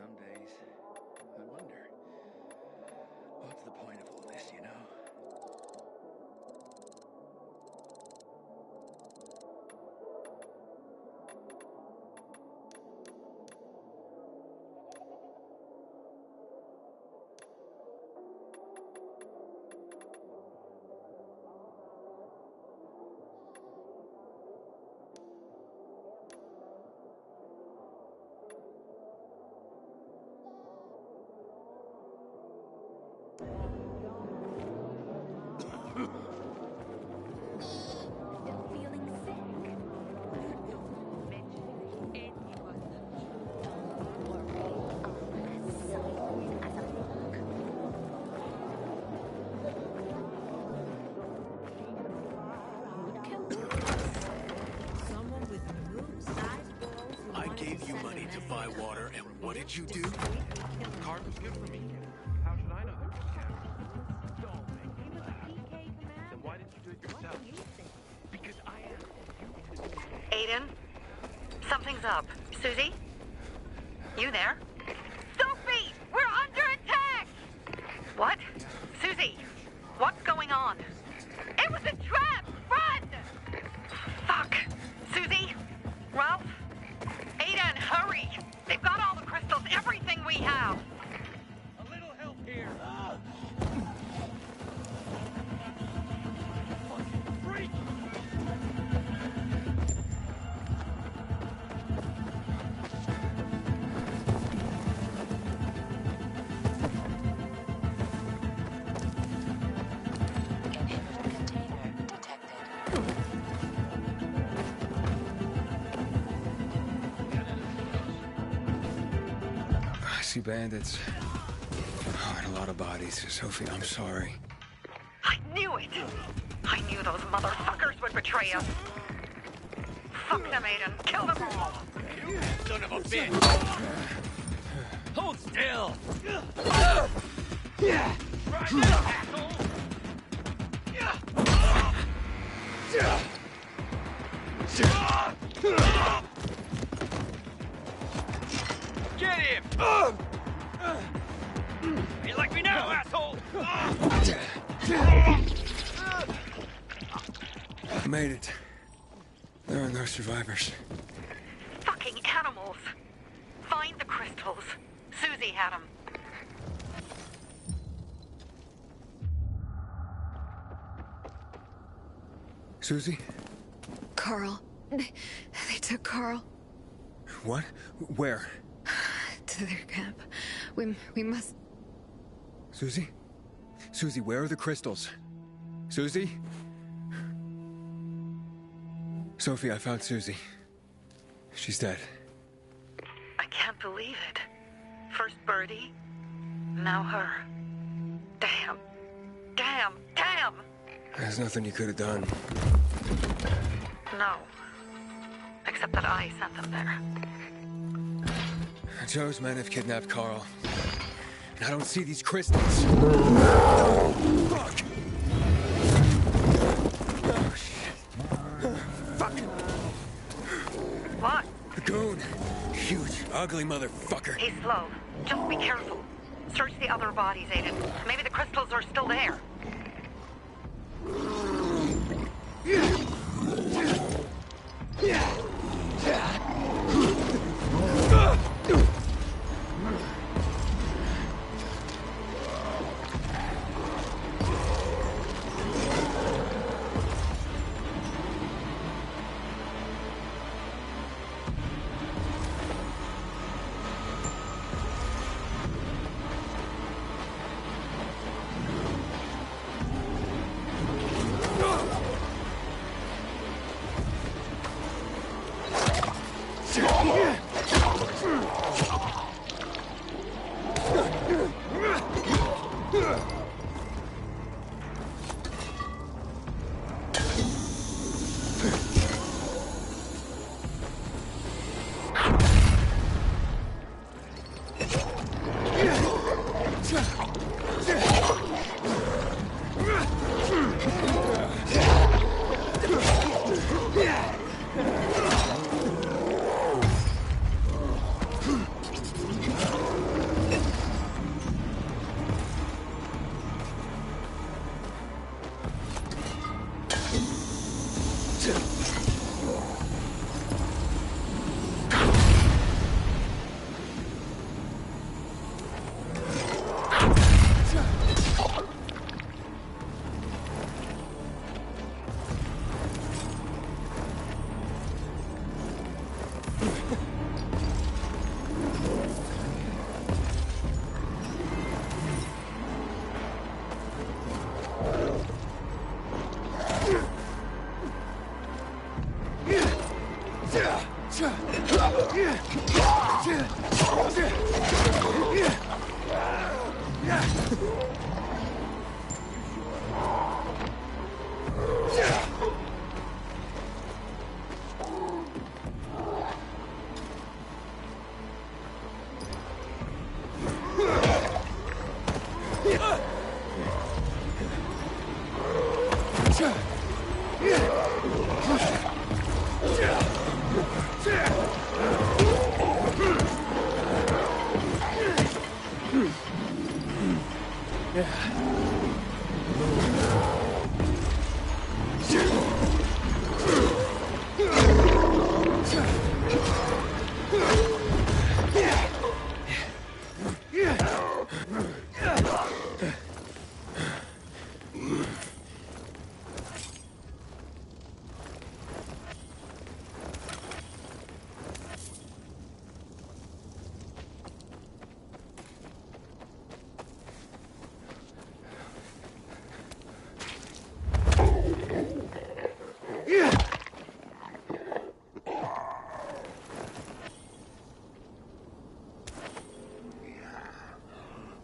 Some days, I wonder, what's the point of all this, you know? I gave you money to buy water, and what did you do? The card was good for me. How should I know there was cash? Then why didn't you do it yourself? Because I asked you to. Aiden, something's up. Susie? You there? Sophie! We're under attack! What? Susie, what's going on? It was a trap! Run! Fuck! Susie? Ralph? Aiden, hurry! They've got all the crystals, everything we have! A little help here. Freak! I see bandits. Oh, and a lot of bodies. Sophie, I'm sorry. I knew it! I knew those motherfuckers would betray us. Fuck them, Aiden. Kill them all! Son of a bitch! Hold still! Get him! You like me now, asshole? Made it. There are no survivors. Fucking animals! Find the crystals. Susie had them. Susie? Carl. They took Carl What? Where? to their camp. We must... Susie? Susie, where are the crystals? Susie? Sophie, I found Susie. She's dead. I can't believe it. First Birdie, now her. Damn. Damn. Damn! There's nothing you could have done. No. Except that I sent them there. Joe's men have kidnapped Carl. And I don't see these crystals. Fuck! Oh, shit. Fuck! What? The goon. Huge, ugly motherfucker. He's slow. Just be careful. Search the other bodies, Aiden. Maybe the crystals are still there.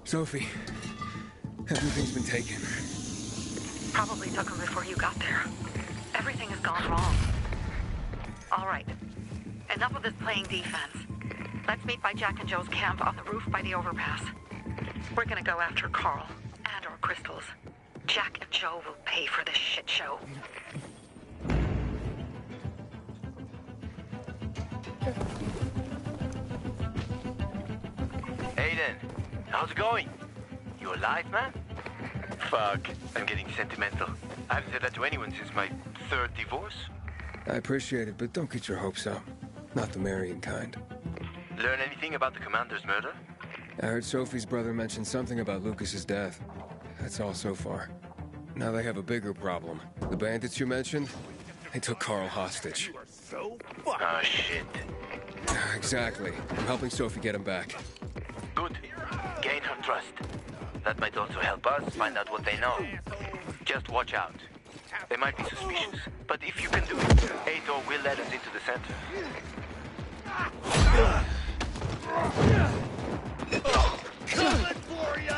Sophie, everything's been taken. Probably took them before you got there. Everything has gone wrong. All right. Enough of this playing defense. Let's meet by Jack and Joe's camp on the roof by the overpass. We're gonna go after Carl and our crystals. Jack and Joe will pay for this shit show. Aiden, how's it going? You alive, man? Fuck, I'm getting sentimental. I haven't said that to anyone since my third divorce. I appreciate it, but don't get your hopes up. Not the marrying kind. Learn anything about the commander's murder? I heard Sophie's brother mention something about Lucas's death. That's all so far. Now they have a bigger problem. The bandits you mentioned, they took Carl hostage. Oh, shit. Exactly. I'm helping Sophie get him back. Good. Gain her trust. That might also help us find out what they know. Just watch out. They might be suspicious, but if you can do it, Ato will let us into the center. Coming for ya!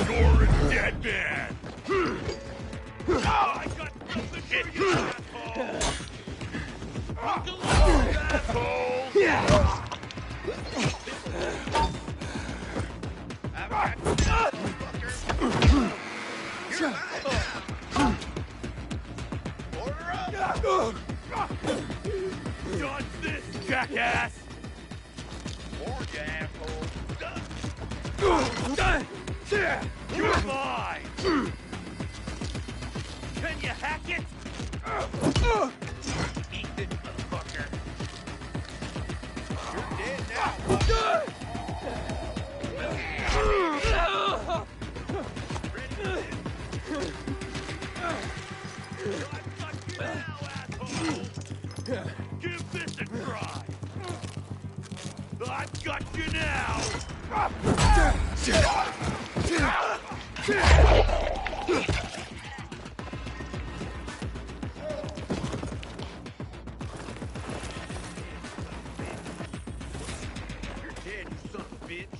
You're a dead man! I got something to get you, asshole! Look alive, asshole! Dodge this, jackass! More asshole! You're mine! Can you hack it? Eat this motherfucker! You're dead now, fucker! Give this a try! I've got you now! You're dead, you son of a bitch!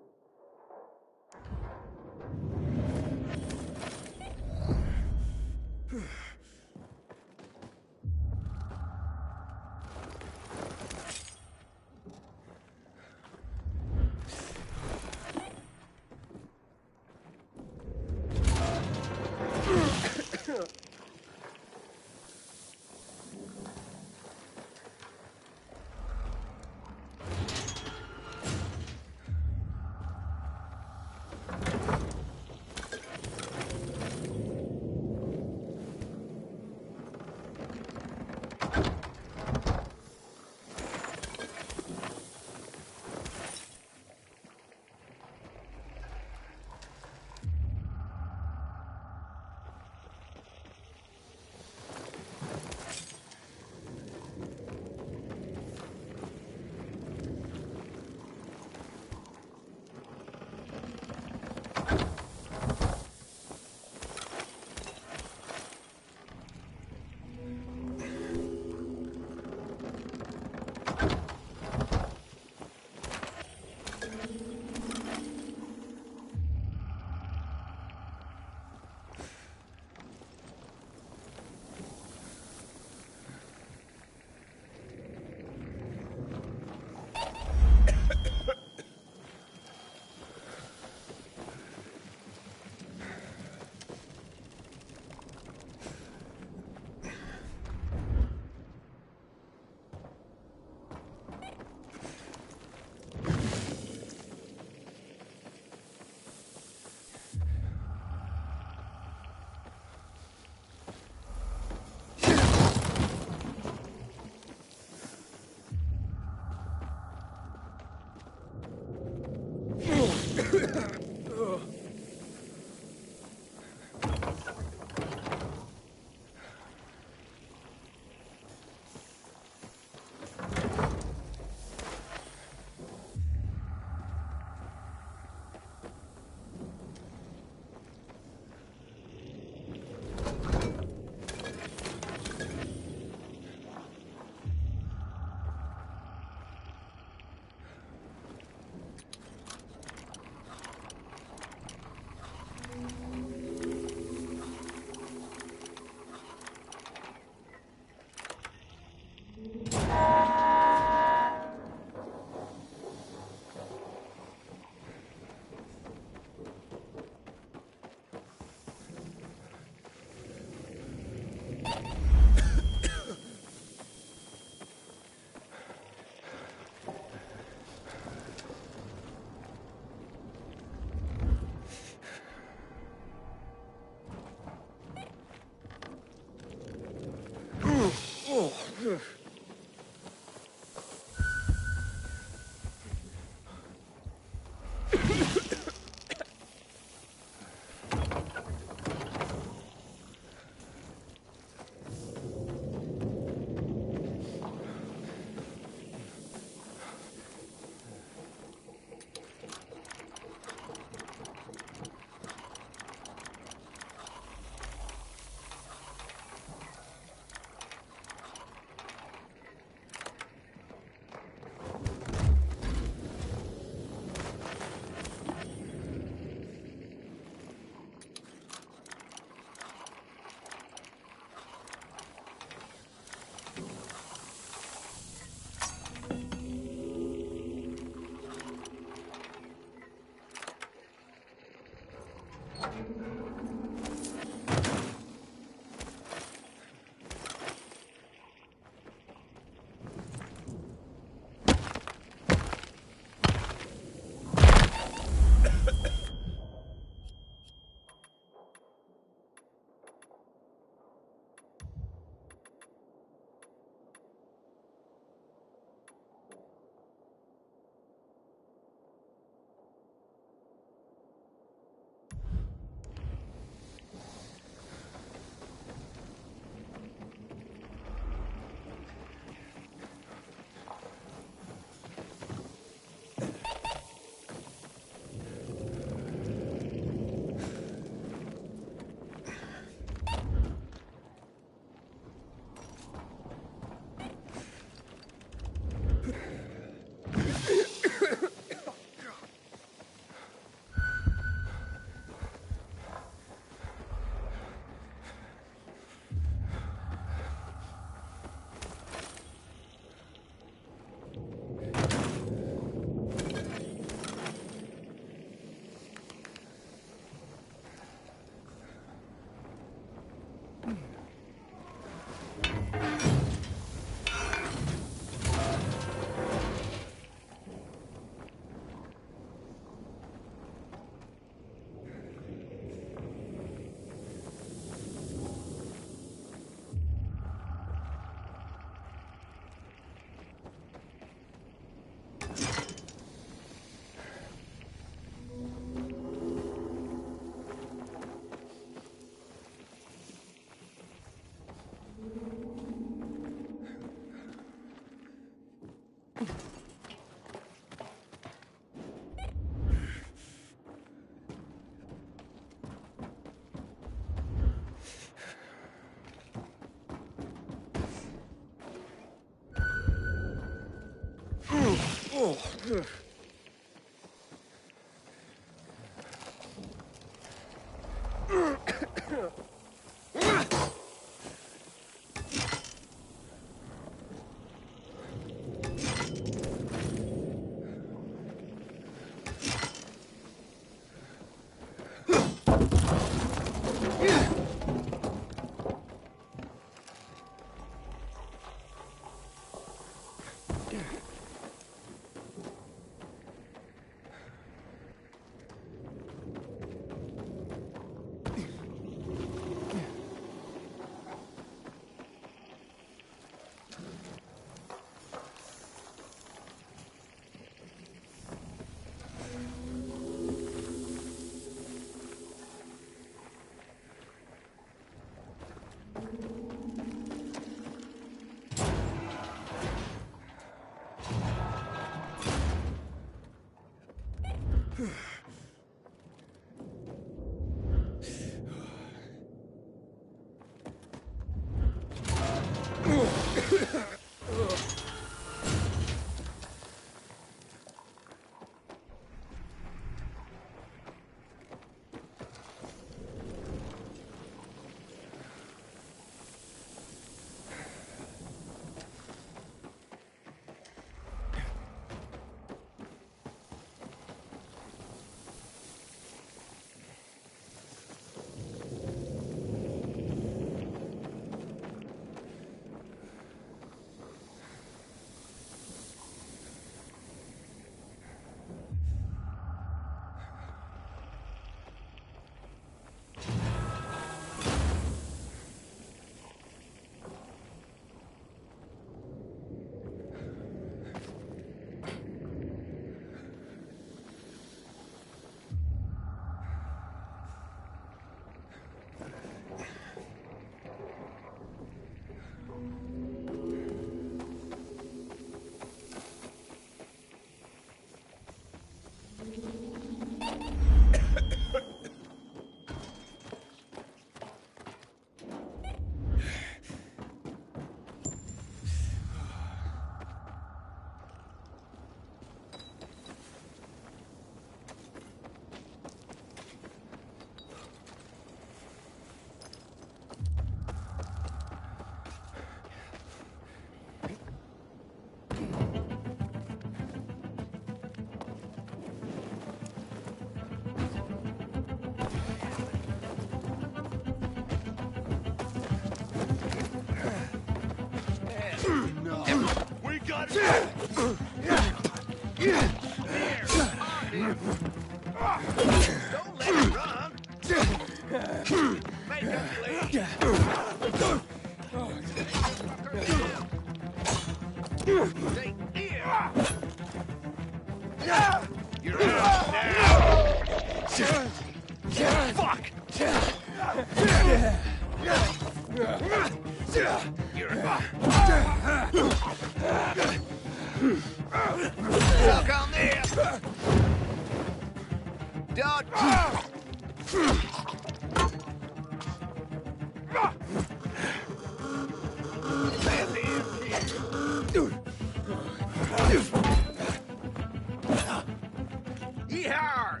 Yeehaw!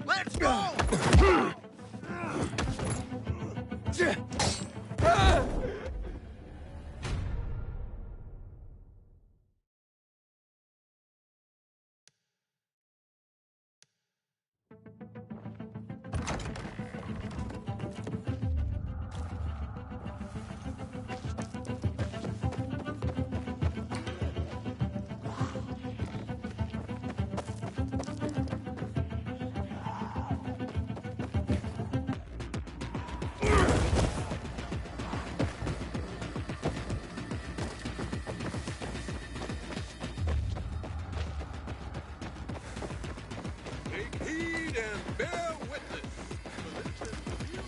Let's go!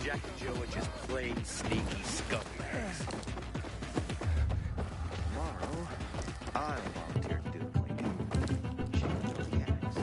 Jack and Joe are just plain sneaky scumbags. Tomorrow, I volunteer to do the cleaning. She can do the acts.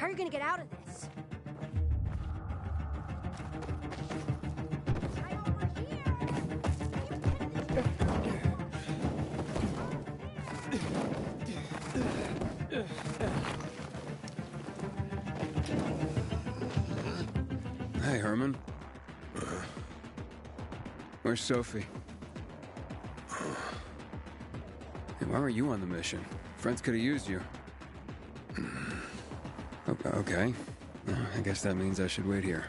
How are you gonna get out of this? Hey, Herman. Where's Sophie? Hey, why aren't you on the mission? Friends could have used you. Okay. I guess that means I should wait here.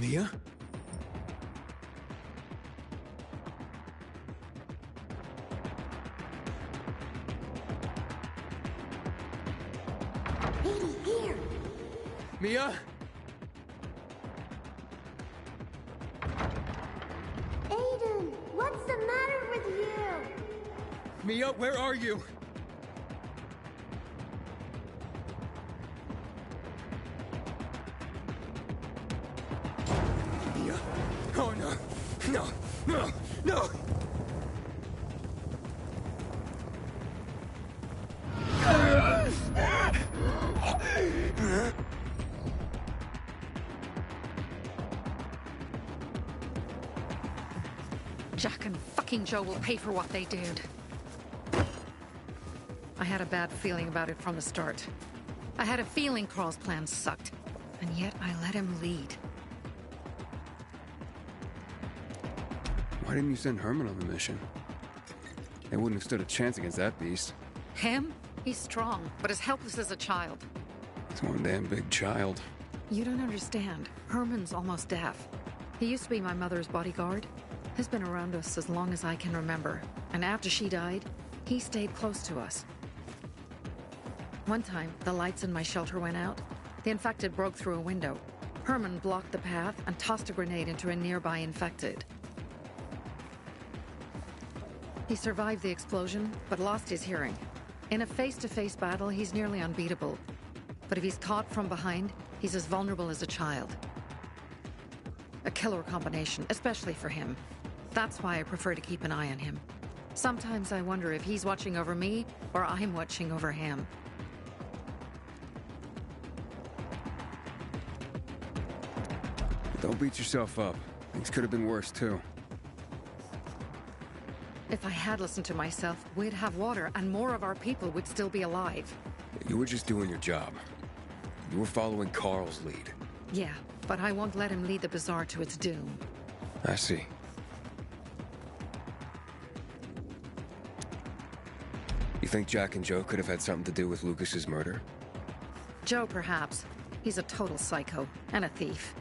Mia? Here. Mia? Aiden, what's the matter with you? Mia, where are you? Mia? Oh no! No! No! No! Jack and fucking Joe will pay for what they did. I had a bad feeling about it from the start. I had a feeling Carl's plan sucked, and yet I let him lead. Why didn't you send Herman on the mission? They wouldn't have stood a chance against that beast. Him? He's strong, but as helpless as a child. It's one damn big child. You don't understand. Herman's almost deaf. He used to be my mother's bodyguard. He's been around us as long as I can remember. And after she died, he stayed close to us. One time, the lights in my shelter went out. The infected broke through a window. Herman blocked the path and tossed a grenade into a nearby infected. He survived the explosion, but lost his hearing. In a face-to-face battle, he's nearly unbeatable. But if he's caught from behind, he's as vulnerable as a child. A killer combination, especially for him. That's why I prefer to keep an eye on him. Sometimes I wonder if he's watching over me, or I'm watching over him. Don't beat yourself up. Things could have been worse, too. If I had listened to myself, we'd have water, and more of our people would still be alive. You were just doing your job. You were following Carl's lead. Yeah, but I won't let him lead the Bazaar to its doom. I see. You think Jack and Joe could have had something to do with Lucas's murder? Joe, perhaps. He's a total psycho, and a thief.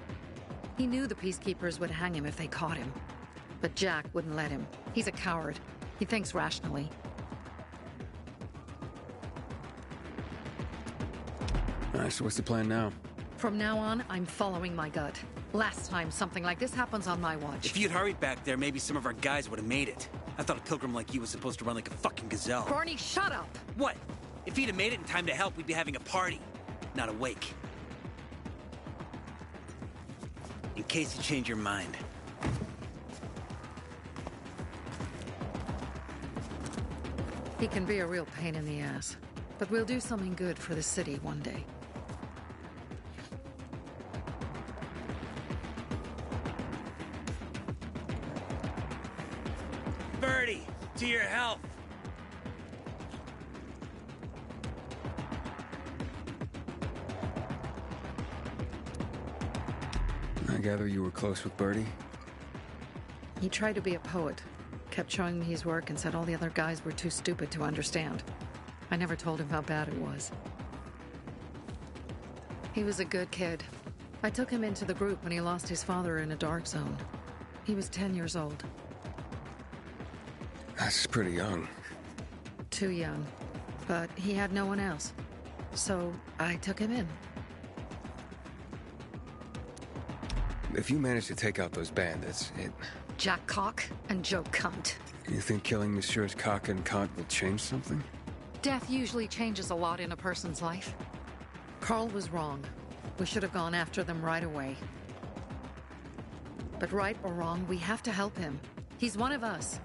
He knew the Peacekeepers would hang him if they caught him. But Jack wouldn't let him. He's a coward. He thinks rationally. Alright, so what's the plan now? From now on, I'm following my gut. Last time something like this happens on my watch. If you'd hurried back there, maybe some of our guys would have made it. I thought a pilgrim like you was supposed to run like a fucking gazelle. Barney, shut up! What? If he'd have made it in time to help, we'd be having a party, not a wake. In case you change your mind. He can be a real pain in the ass. But we'll do something good for the city one day. Birdie, to your health. I gather you were close with Birdie? He tried to be a poet. Kept showing me his work and said all the other guys were too stupid to understand. I never told him how bad it was. He was a good kid. I took him into the group when he lost his father in a dark zone. He was 10 years old. That's pretty young. Too young. But he had no one else. So I took him in. If you manage to take out those bandits, Jack Cock and Joe Cunt. You think killing Messieurs Cock and Cunt will change something? Death usually changes a lot in a person's life. Carl was wrong. We should have gone after them right away. But right or wrong, we have to help him. He's one of us.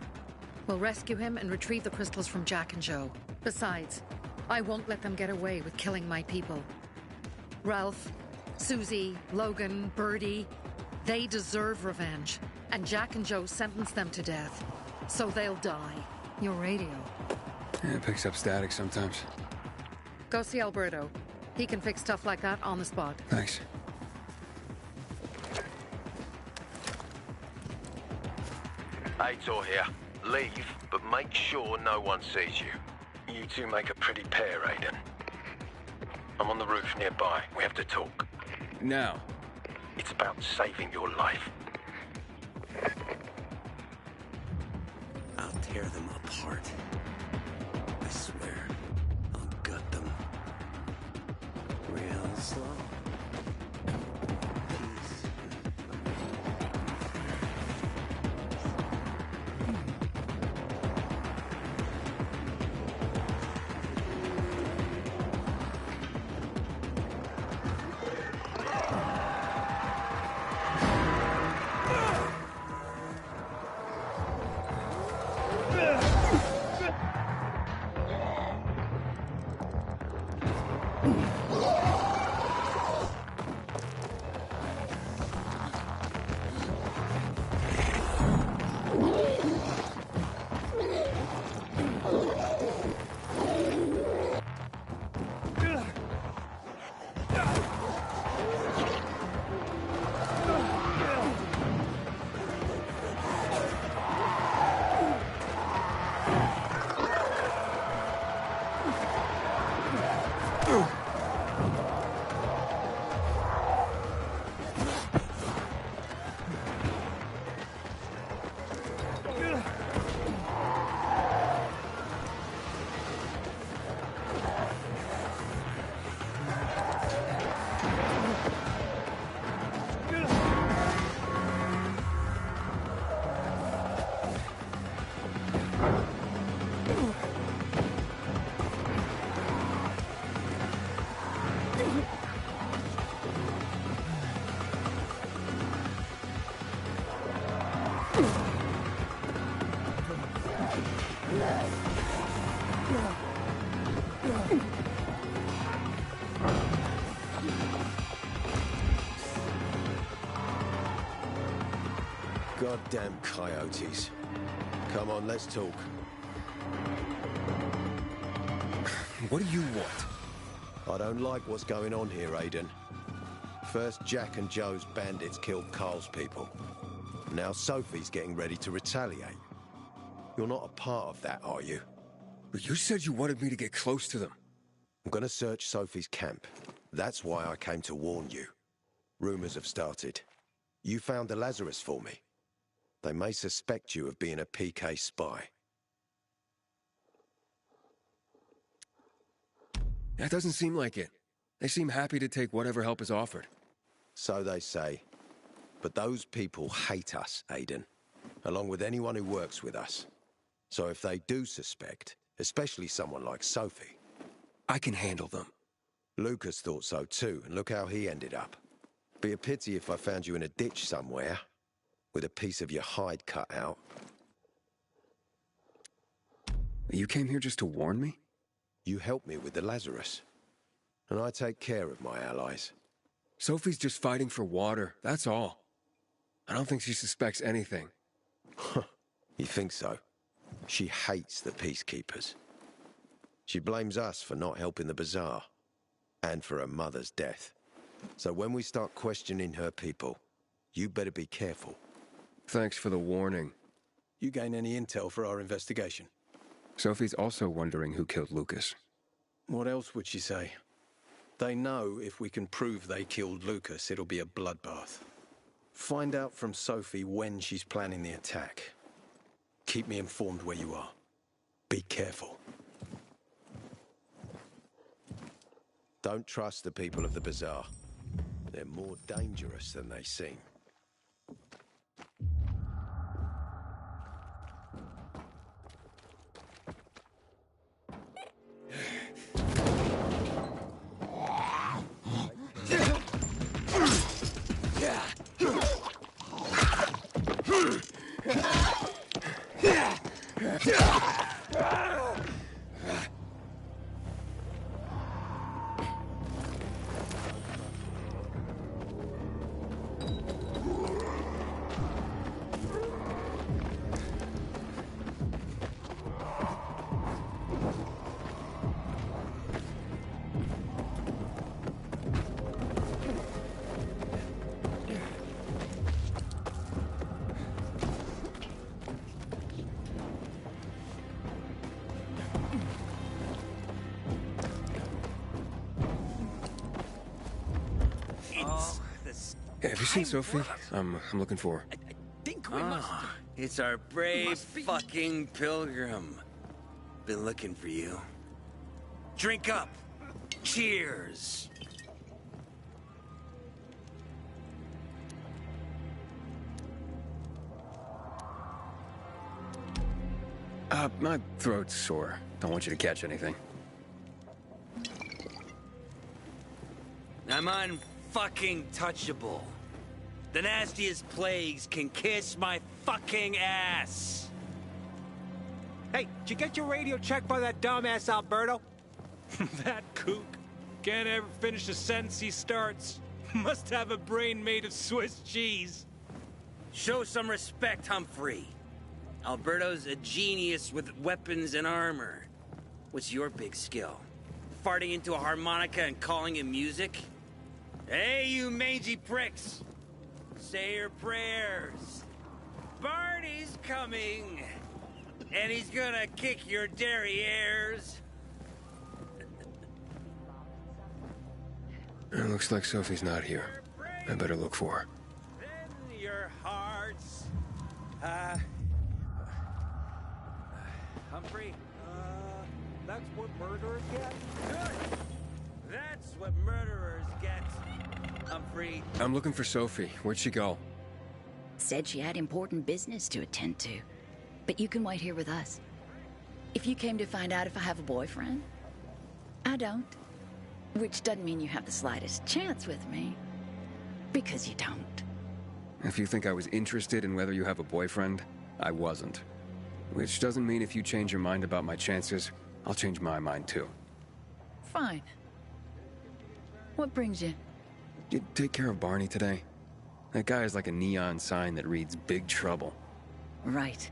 We'll rescue him and retrieve the crystals from Jack and Joe. Besides, I won't let them get away with killing my people. Ralph, Susie, Logan, Birdie, they deserve revenge. And Jack and Joe sentenced them to death. So they'll die. Your radio. Yeah, it picks up static sometimes. Go see Alberto. He can fix stuff like that on the spot. Thanks. Aitor here. Leave, but make sure no one sees you. You two make a pretty pair, Aiden. I'm on the roof nearby. We have to talk. Now. It's about saving your life. I'll tear them apart. I swear. I'll gut them. Real slow. Goddamn coyotes. Come on, let's talk. What do you want? I don't like what's going on here, Aiden. First, Jack and Joe's bandits killed Carl's people. Now Sophie's getting ready to retaliate. You're not a part of that, are you? But you said you wanted me to get close to them. I'm gonna search Sophie's camp. That's why I came to warn you. Rumors have started. You found the Lazarus for me. They may suspect you of being a PK spy. That doesn't seem like it. They seem happy to take whatever help is offered. So they say. But those people hate us, Aiden. Along with anyone who works with us. So if they do suspect, especially someone like Sophie... I can handle them. Lucas thought so too, and look how he ended up. Be a pity if I found you in a ditch somewhere, with a piece of your hide cut out. You came here just to warn me? You helped me with the Lazarus. And I take care of my allies. Sophie's just fighting for water, that's all. I don't think she suspects anything. You think so? She hates the Peacekeepers. She blames us for not helping the Bazaar, and for her mother's death. So when we start questioning her people, you better be careful. Thanks for the warning. You gain any intel for our investigation? Sophie's also wondering who killed Lucas. What else would she say? They know if we can prove they killed Lucas, it'll be a bloodbath. Find out from Sophie when she's planning the attack. Keep me informed where you are. Be careful. Don't trust the people of the Bazaar. They're more dangerous than they seem. Have you seen Sophie? I'm looking for her. Think we must. It's our brave fucking pilgrim. Been looking for you. Drink up. Cheers. My throat's sore. Don't want you to catch anything. I'm unfucking touchable. The nastiest plagues can kiss my fucking ass. Hey, did you get your radio checked by that dumbass Alberto? That kook can't ever finish a sentence he starts. Must have a brain made of Swiss cheese. Show some respect, Humphrey. Alberto's a genius with weapons and armor. What's your big skill? Farting into a harmonica and calling it music? Hey, you mangy pricks! Say your prayers. Barney's coming! And he's gonna kick your derrieres. It looks like Sophie's not here. I better look for her. Then your hearts. Humphrey, that's what murderers get? Good! That's what murderers get, Humphrey. I'm looking for Sophie. Where'd she go? Said she had important business to attend to. But you can wait here with us. If you came to find out if I have a boyfriend, I don't. Which doesn't mean you have the slightest chance with me. Because you don't. If you think I was interested in whether you have a boyfriend, I wasn't. Which doesn't mean if you change your mind about my chances, I'll change my mind too. Fine. What brings you? You take care of Barney today? That guy is like a neon sign that reads Big Trouble. Right.